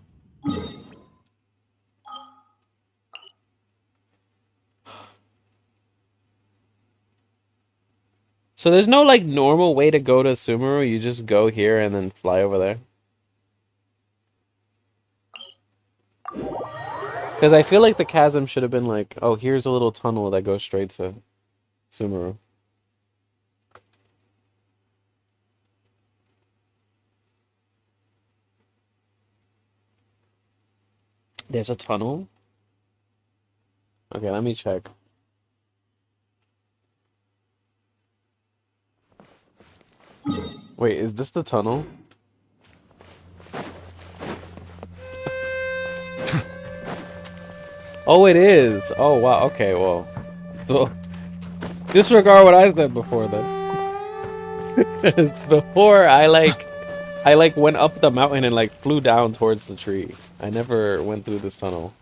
[SPEAKER 1] So there's no like normal way to go to Sumeru. You just go here and then fly over there. Because I feel like the chasm should have been like, oh, here's a little tunnel that goes straight to Sumeru. There's a tunnel? Okay, let me check. Wait, is this the tunnel? Oh, it is. Oh, wow. Okay, well. So, disregard what I said before then. Because before, I went up the mountain and, like, flew down towards the tree. I never went through this tunnel.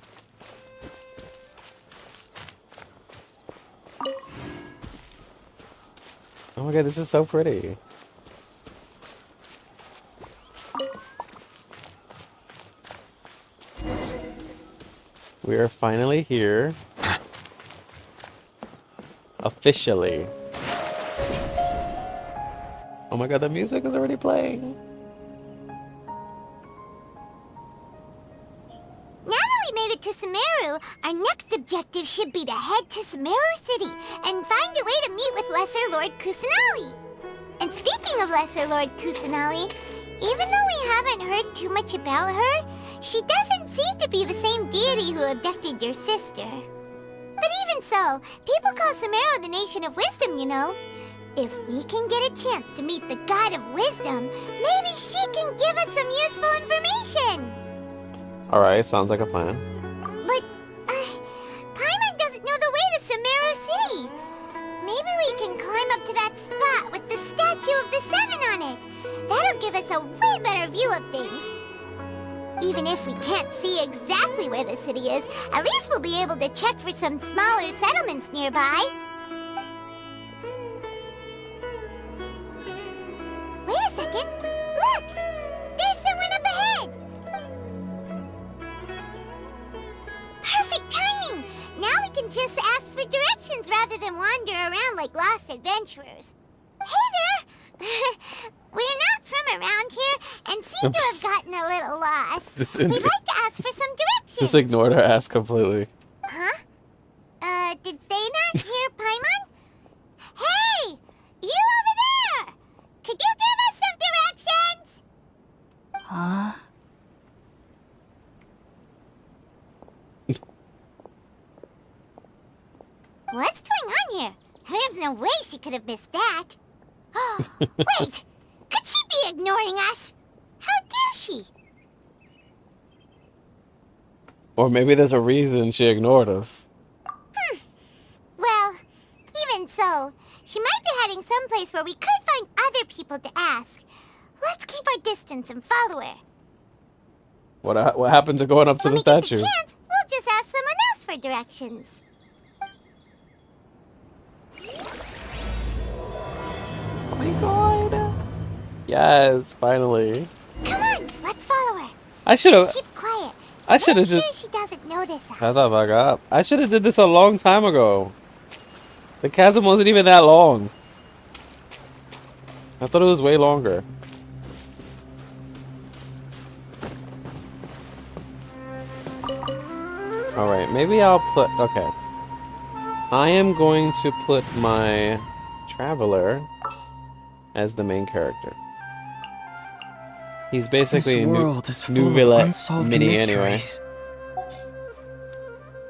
[SPEAKER 1] Oh my god, this is so pretty. We are finally here. Officially. Oh my god, the music is already playing.
[SPEAKER 2] Now that we made it to Sumeru, our next objective should be to head to Sumeru City and find a way to meet with Lesser Lord Kusanali. And speaking of Lesser Lord Kusanali, even though we haven't heard too much about her, she doesn't seem to be the same deity who abducted your sister. But even so, people call Sumeru the Nation of Wisdom, you know. If we can get a chance to meet the God of Wisdom, maybe she can give us some useful information.
[SPEAKER 1] Alright, sounds like a plan.
[SPEAKER 2] But, Paimon doesn't know the way to Sumeru City. Maybe we can climb up to that spot with the statue of the Seven on it. That'll give us a way better view of things. Even if we can't see exactly where the city is, at least we'll be able to check for some smaller settlements nearby. Wait a second. Look! There's someone up ahead! Perfect timing! Now we can just ask for directions rather than wander around like lost adventurers. Hey there! We're not from around here and seem to have gotten a little lost. We'd like to ask for some directions.
[SPEAKER 1] Just ignored her ass completely.
[SPEAKER 2] Huh? Did they not hear Paimon? Hey! You over there! Could you give us some directions?
[SPEAKER 6] Huh?
[SPEAKER 2] What's going on here? There's no way she could have missed that. Oh, wait! Could she be ignoring us? How dare she?
[SPEAKER 1] Or maybe there's a reason she ignored us.
[SPEAKER 2] Well, even so, she might be heading someplace where we could find other people to ask. Let's keep our distance and follow her.
[SPEAKER 1] What happened to going up to
[SPEAKER 2] When
[SPEAKER 1] the
[SPEAKER 2] we get
[SPEAKER 1] statue?
[SPEAKER 2] the chance, we'll just ask someone else for directions.
[SPEAKER 1] Oh my god. Yes, finally.
[SPEAKER 2] Come on, let's follow her.
[SPEAKER 1] I should have.
[SPEAKER 2] Keep quiet.
[SPEAKER 1] I should have
[SPEAKER 2] Make
[SPEAKER 1] just.
[SPEAKER 2] sure she doesn't notice us.
[SPEAKER 1] Shut the fuck up. I should have did this a long time ago. The chasm wasn't even that long. I thought it was way longer. Alright, maybe I'll put... Okay. I am going to put my traveler as the main character. He's basically
[SPEAKER 3] This world is full
[SPEAKER 1] New
[SPEAKER 3] of
[SPEAKER 1] Villette
[SPEAKER 3] unsolved
[SPEAKER 1] mini anyway.
[SPEAKER 3] mysteries.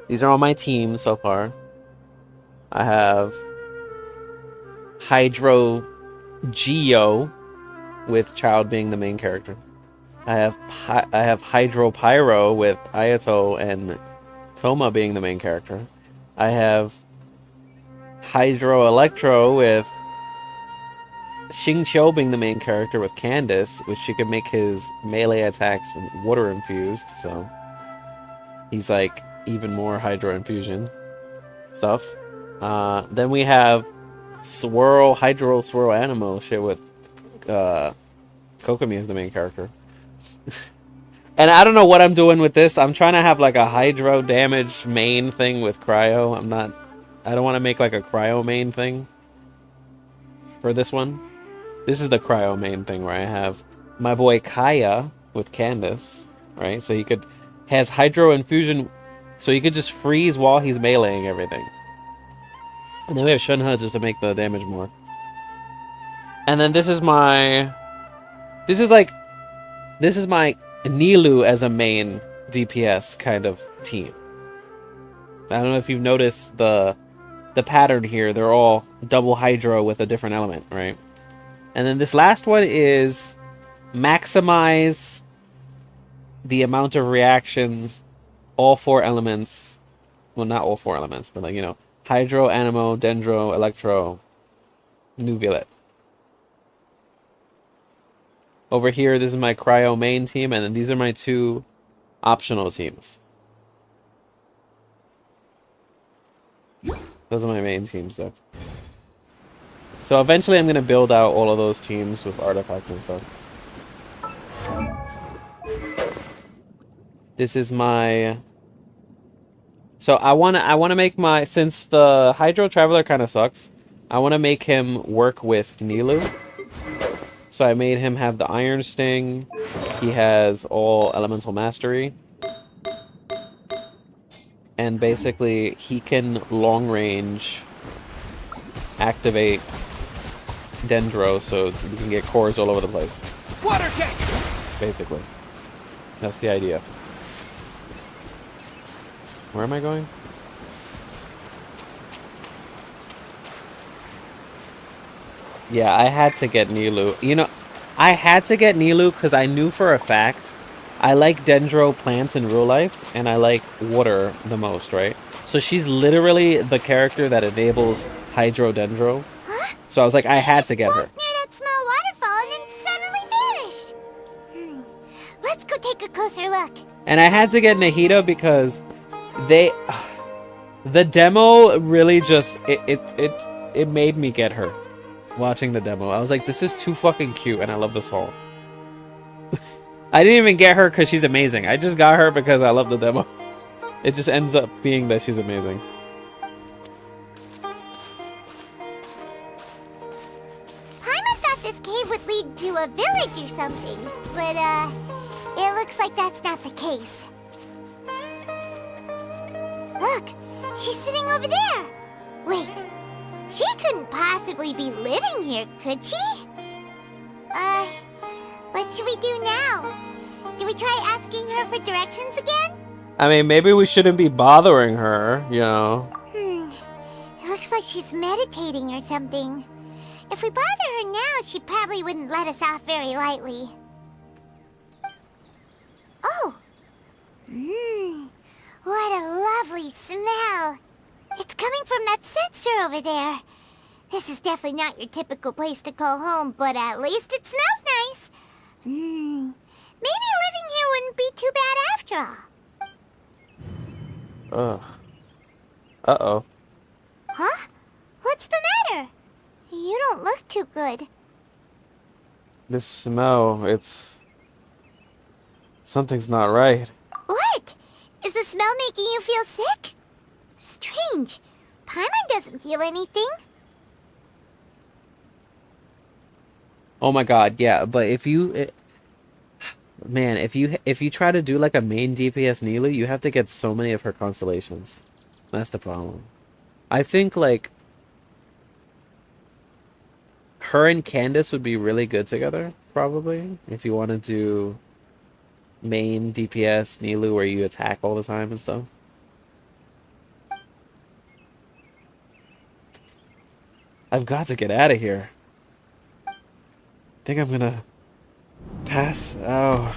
[SPEAKER 1] These are all my teams so far. I have Hydro Geo, with Child being the main character. I have Hydro Pyro with Ayato and Toma being the main character. I have Hydro Electro with Xingqiu being the main character with Candace, which she could make his melee attacks water infused, so he's like even more Hydro Infusion stuff. Then we have Hydro Swirl Animo shit with Kokomi as the main character. And I don't know what I'm doing with this. I'm trying to have like a Hydro damage main thing with Cryo. I don't want to make like a Cryo main thing for this one. This is the Cryo main thing where I have my boy Kaya with Candace, right? So has Hydro Infusion, so he could just freeze while he's meleeing everything. And then we have Shunha just to make the damage more. And then this is my Nilu as a main DPS kind of team. I don't know if you've noticed the pattern here. They're all double Hydro with a different element, right? And then this last one is maximize the amount of reactions, all 4 elements. Well, not all 4 elements, but like, you know, Hydro, Animo, Dendro, Electro, Nuvilet. Over here, this is my Cryo main team, and then these are my 2 optional teams. Those are my main teams, though. So eventually I'm going to build out all of those teams with artifacts and stuff. This is my... So I want to make my... Since the Hydro Traveler kind of sucks, I want to make him work with Nilu. So I made him have the Iron Sting. He has all Elemental Mastery. And basically, he can long range activate Dendro so we can get cores all over the place.
[SPEAKER 3] Water tank!
[SPEAKER 1] Basically. That's the idea. Where am I going? Yeah, I had to get Nilu. You know, I had to get Nilu because I knew for a fact I like Dendro plants in real life, and I like water the most, right? So she's literally the character that enables Hydro Dendro.
[SPEAKER 2] Huh?
[SPEAKER 1] So I was like, I had to get her.
[SPEAKER 2] Near that small waterfall and then suddenly vanished. Let's go take a closer look.
[SPEAKER 1] And I had to get Nahida because the demo really just it made me get her. Watching the demo, I was like, this is too fucking cute, and I love this hall. I didn't even get her because she's amazing. I just got her because I love the demo. It just ends up being that she's amazing.
[SPEAKER 2] Paimon thought this cave would lead to a village or something, but it looks like that's not the case. Look, she's sitting over there. Wait. She couldn't possibly be living here, could she? What should we do now? Do we try asking her for directions again?
[SPEAKER 1] I mean, maybe we shouldn't be bothering her, you know.
[SPEAKER 2] It looks like she's meditating or something. If we bother her now, she probably wouldn't let us off very lightly. Oh! What a lovely smell! It's coming from that sensor over there. This is definitely not your typical place to call home, but at least it smells nice. Maybe living here wouldn't be too bad after all.
[SPEAKER 1] Ugh. Uh-oh.
[SPEAKER 2] Huh? What's the matter? You don't look too good.
[SPEAKER 1] This smell, something's not right.
[SPEAKER 2] What? Is the smell making you feel sick? Strange. Paimon doesn't feel anything.
[SPEAKER 1] Oh my god, yeah, but if you try to do like a main DPS Nilu, you have to get so many of her constellations. That's the problem. I think like her and Candace would be really good together, probably, if you want to do main DPS Nilu where you attack all the time and stuff. I've got to get out of here. I think I'm gonna pass out.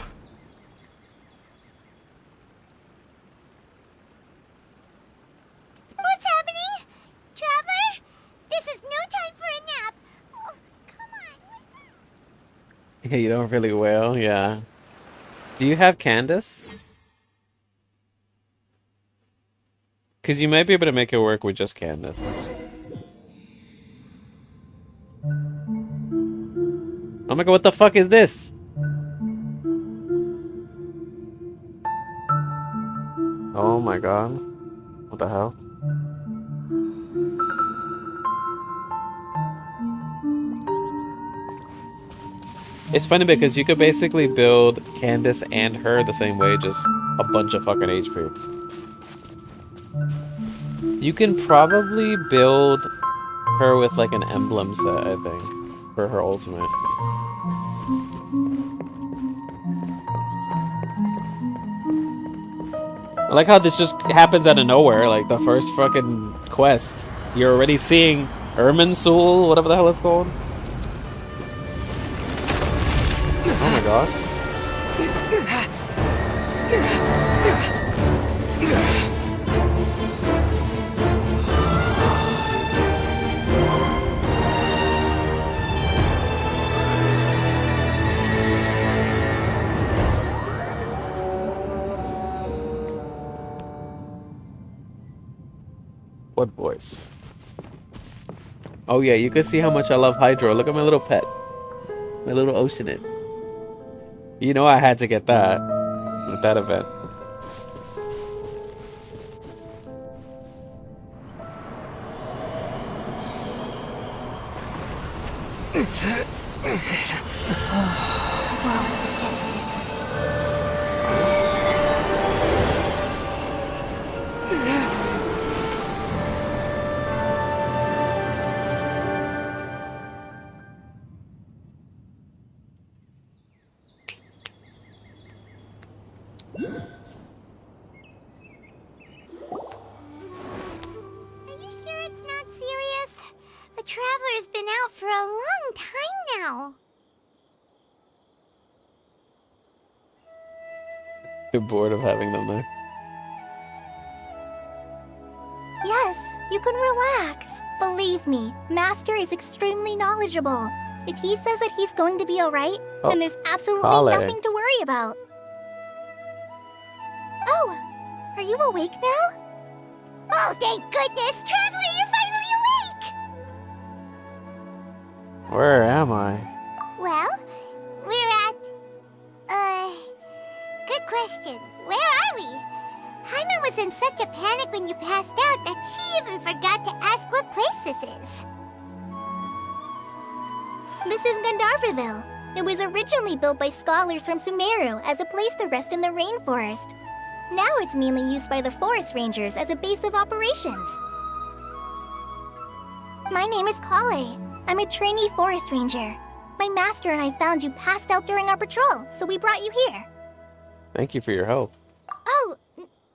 [SPEAKER 1] Yeah, you don't really wail, yeah. Do you have Candace? Because you might be able to make it work with just Candace. Oh my god, what the fuck is this? Oh my god. What the hell? It's funny because you could basically build Candace and her the same way, just a bunch of fucking HP. You can probably build her with like an emblem set, I think, for her ultimate. I like how this just happens out of nowhere, like the first fucking quest. You're already seeing Irminsul, whatever the hell it's called. Oh my god. What voice? Oh yeah, you can see how much I love Hydro. Look at my little pet. My little Oceanit. You know I had to get that with that event.
[SPEAKER 2] Are you sure it's not serious? The Traveler's been out for a long time now.
[SPEAKER 1] You're bored of having them there.
[SPEAKER 6] Yes, you can relax. Believe me, Master is extremely knowledgeable. If he says that he's going to be alright,
[SPEAKER 1] Oh,
[SPEAKER 6] then there's absolutely
[SPEAKER 1] Kale.
[SPEAKER 6] nothing to worry about. Oh, are you awake now?
[SPEAKER 2] Oh, thank goodness! Traveler, you're finally awake!
[SPEAKER 1] Where am I?
[SPEAKER 2] Well, we're at... Good question. Where are we? Jaime was in such a panic when you passed out that she even forgot to ask what place this is.
[SPEAKER 6] This is Gandharvaville. It was originally built by scholars from Sumeru as a place to rest in the rainforest. Now it's mainly used by the forest rangers as a base of operations. My name is Kale. I'm a trainee forest ranger. My master and I found you passed out during our patrol, so we brought you here.
[SPEAKER 1] Thank you for your help.
[SPEAKER 6] Oh,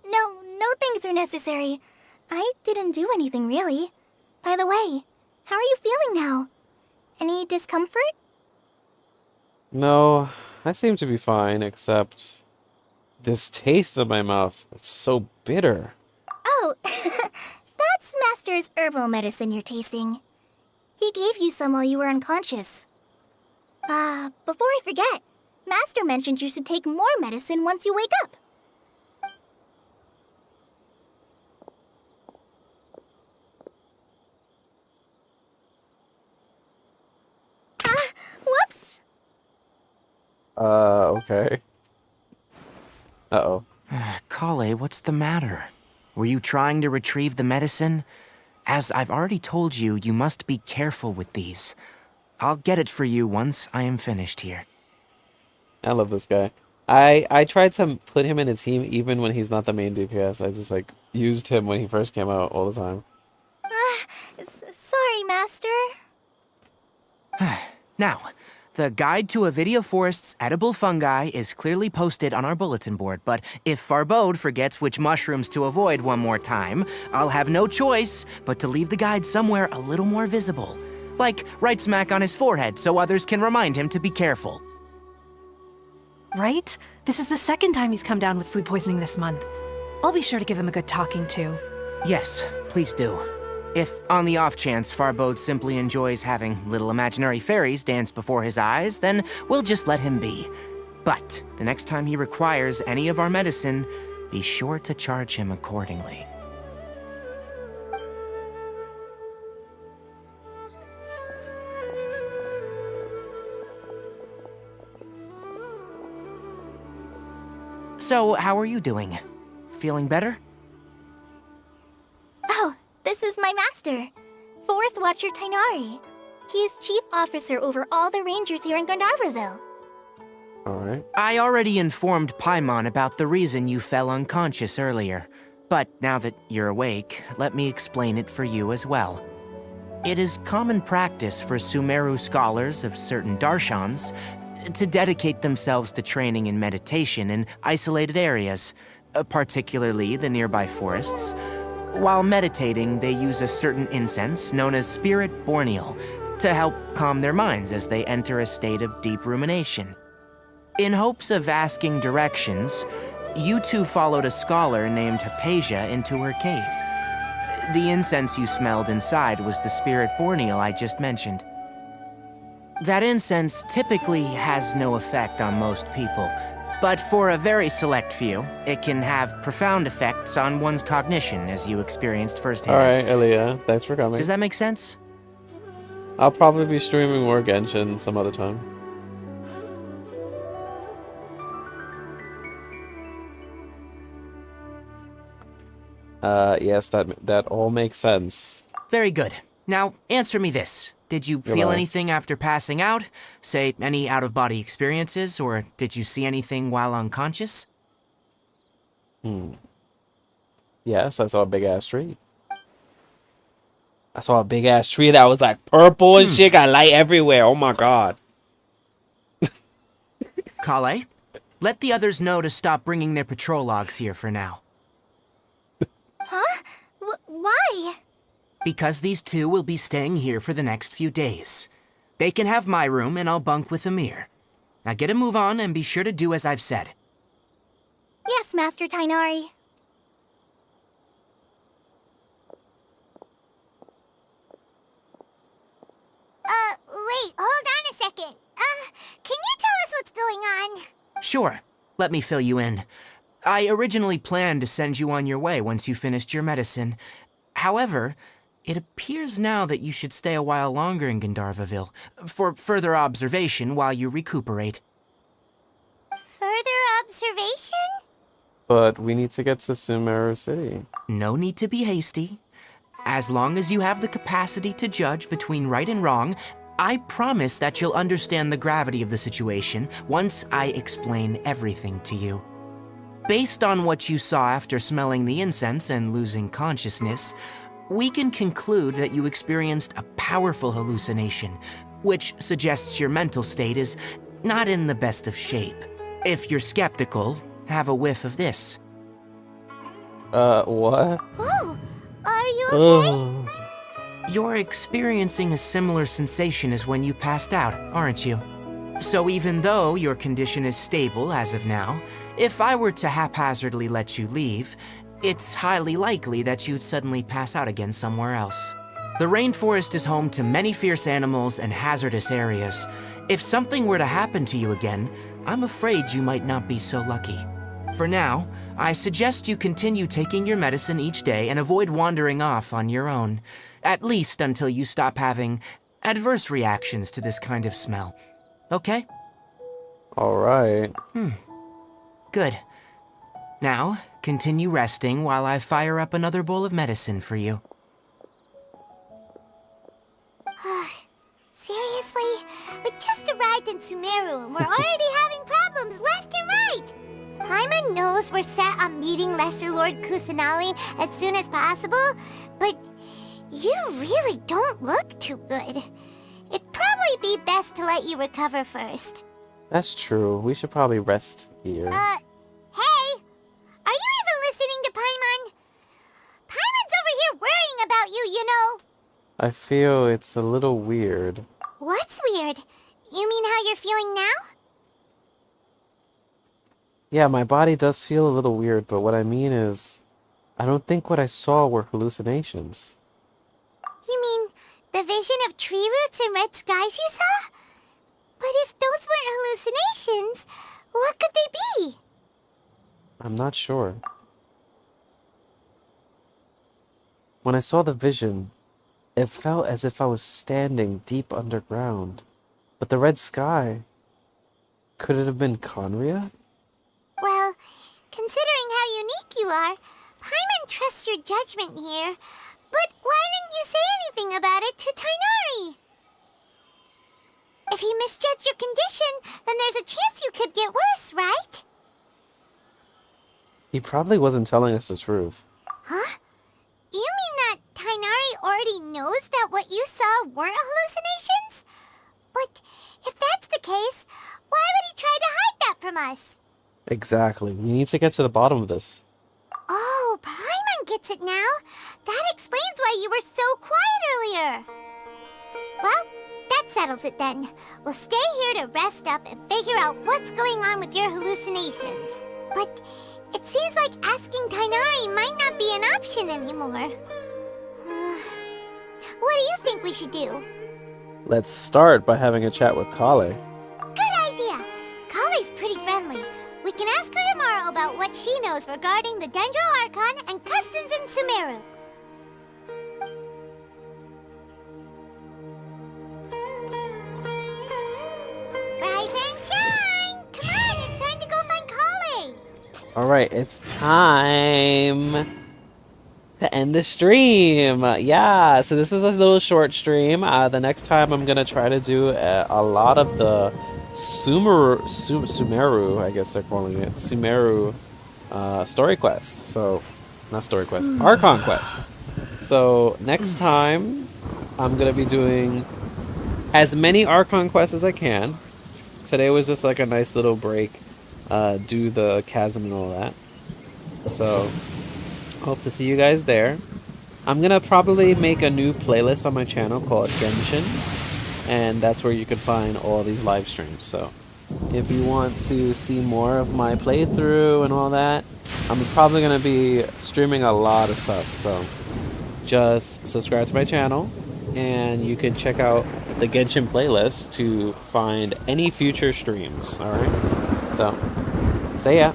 [SPEAKER 6] no thanks are necessary. I didn't do anything really. By the way, how are you feeling now? Any discomfort?
[SPEAKER 1] No, I seem to be fine, except this taste in my mouth. It's so bitter.
[SPEAKER 6] Oh, that's Master's herbal medicine you're tasting. He gave you some while you were unconscious. Before I forget, Master mentioned you should take more medicine once you wake up. Whoops!
[SPEAKER 1] Okay. Uh-oh.
[SPEAKER 8] Kale, what's the matter? Were you trying to retrieve the medicine? As I've already told you, you must be careful with these. I'll get it for you once I am finished here.
[SPEAKER 1] I love this guy. I tried to put him in a team even when he's not the main DPS. I just, like, used him when he first came out all the time.
[SPEAKER 6] Sorry, Master.
[SPEAKER 8] Now, the guide to Avidia Forest's edible fungi is clearly posted on our bulletin board, but if Farbode forgets which mushrooms to avoid one more time, I'll have no choice but to leave the guide somewhere a little more visible. Like right smack on his forehead so others can remind him to be careful.
[SPEAKER 9] Right? This is the second time he's come down with food poisoning this month. I'll be sure to give him a good talking to.
[SPEAKER 8] Yes, please do. If, on the off chance, Farbode simply enjoys having little imaginary fairies dance before his eyes, then we'll just let him be. But the next time he requires any of our medicine, be sure to charge him accordingly. So, how are you doing? Feeling better?
[SPEAKER 2] Oh, this is my master, Forest Watcher Tainari. He's chief officer over all the rangers here in Gandharvaville.
[SPEAKER 1] Alright.
[SPEAKER 8] I already informed Paimon about the reason you fell unconscious earlier. But now that you're awake, let me explain it for you as well. It is common practice for Sumeru scholars of certain darshans to dedicate themselves to training in meditation in isolated areas, particularly the nearby forests. While meditating, they use a certain incense known as Spirit Borneal to help calm their minds as they enter a state of deep rumination. In hopes of asking directions, you two followed a scholar named Hypatia into her cave. The incense you smelled inside was the Spirit Borneal I just mentioned. That incense typically has no effect on most people, but for a very select few, it can have profound effects on one's cognition, as you experienced firsthand.
[SPEAKER 1] Alright, Elia. Thanks for coming.
[SPEAKER 8] Does that make sense?
[SPEAKER 1] I'll probably be streaming more Genshin some other time. Yes, that all makes sense.
[SPEAKER 8] Very good. Now, answer me this. Did you feel
[SPEAKER 1] Goodbye.
[SPEAKER 8] anything after passing out? Say, any out-of-body experiences, or did you see anything while unconscious?
[SPEAKER 1] Yes, I saw a big ass tree. I saw a big ass tree that was like purple and shit, got light everywhere. Oh my god.
[SPEAKER 8] Kale, let the others know to stop bringing their patrol logs here for now.
[SPEAKER 2] Huh? Why?
[SPEAKER 8] Because these two will be staying here for the next few days. They can have my room, and I'll bunk with Amir. Now get a move on, and be sure to do as I've said.
[SPEAKER 2] Yes, Master Tainari. Wait, hold on a second. Can you tell us what's going on?
[SPEAKER 8] Sure, let me fill you in. I originally planned to send you on your way once you finished your medicine. However, it appears now that you should stay a while longer in Gandharvaville for further observation while you recuperate.
[SPEAKER 2] Further observation?
[SPEAKER 1] But we need to get to Sumeru City.
[SPEAKER 8] No need to be hasty. As long as you have the capacity to judge between right and wrong, I promise that you'll understand the gravity of the situation once I explain everything to you. Based on what you saw after smelling the incense and losing consciousness, we can conclude that you experienced a powerful hallucination, which suggests your mental state is not in the best of shape. If you're skeptical, have a whiff of this.
[SPEAKER 1] What?
[SPEAKER 2] Oh, are you okay?
[SPEAKER 1] Ugh.
[SPEAKER 8] You're experiencing a similar sensation as when you passed out, aren't you? So even though your condition is stable as of now, if I were to haphazardly let you leave, it's highly likely that you'd suddenly pass out again somewhere else. The rainforest is home to many fierce animals and hazardous areas. If something were to happen to you again, I'm afraid you might not be so lucky. For now, I suggest you continue taking your medicine each day and avoid wandering off on your own, at least until you stop having adverse reactions to this kind of smell. Okay?
[SPEAKER 1] Alright.
[SPEAKER 8] Good. Now, continue resting while I fire up another bowl of medicine for you.
[SPEAKER 2] Seriously? We just arrived in Sumeru and we're already having problems left and right! Paimon knows we're set on meeting Lesser Lord Kusanali as soon as possible, but you really don't look too good. It'd probably be best to let you recover first.
[SPEAKER 1] That's true. We should probably rest here.
[SPEAKER 2] Hey! Are you even listening to Paimon? Paimon's over here worrying about you, you know!
[SPEAKER 1] I feel it's a little weird.
[SPEAKER 2] What's weird? You mean how you're feeling now?
[SPEAKER 1] Yeah, my body does feel a little weird, but what I mean is, I don't think what I saw were hallucinations.
[SPEAKER 2] The vision of tree roots and red skies you saw? But if those weren't hallucinations, what could they be?
[SPEAKER 1] I'm not sure. When I saw the vision, it felt as if I was standing deep underground. But the red sky, could it have been Conria?
[SPEAKER 2] Well, considering how unique you are, Paimon trusts your judgment here. But why didn't you say anything about it to Tainari? If he misjudged your condition, then there's a chance you could get worse, right?
[SPEAKER 1] He probably wasn't telling us the truth.
[SPEAKER 2] Huh? You mean that Tainari already knows that what you saw weren't hallucinations? But if that's the case, why would he try to hide that from us?
[SPEAKER 1] Exactly. We need to get to the bottom of this.
[SPEAKER 2] Oh, Paimon gets it now. That explains why you were so quiet earlier. Well, that settles it then. We'll stay here to rest up and figure out what's going on with your hallucinations. But it seems like asking Tainari might not be an option anymore. What do you think we should do?
[SPEAKER 1] Let's start by having a chat with Kale.
[SPEAKER 2] Good idea. Kale's pretty friendly. We can ask her tomorrow about what she knows regarding the Dendro Archon and customs in Sumeru. Rise and shine! Come on, it's time to go find Kale!
[SPEAKER 1] Alright, it's time to end the stream. Yeah, so this was a little short stream. The next time I'm gonna try to do a lot of the Sumeru, I guess they're calling it, Sumeru story quest. So, not story quest, Archon quest. So, next time I'm gonna be doing as many Archon quests as I can. Today was just like a nice little break, do the Chasm and all that. So, hope to see you guys there. I'm gonna probably make a new playlist on my channel called Genshin, and that's where you can find all these live streams. So, if you want to see more of my playthrough and all that, I'm probably gonna be streaming a lot of stuff. So, just subscribe to my channel, and you can check out the Genshin playlist to find any future streams. Alright? So, see ya.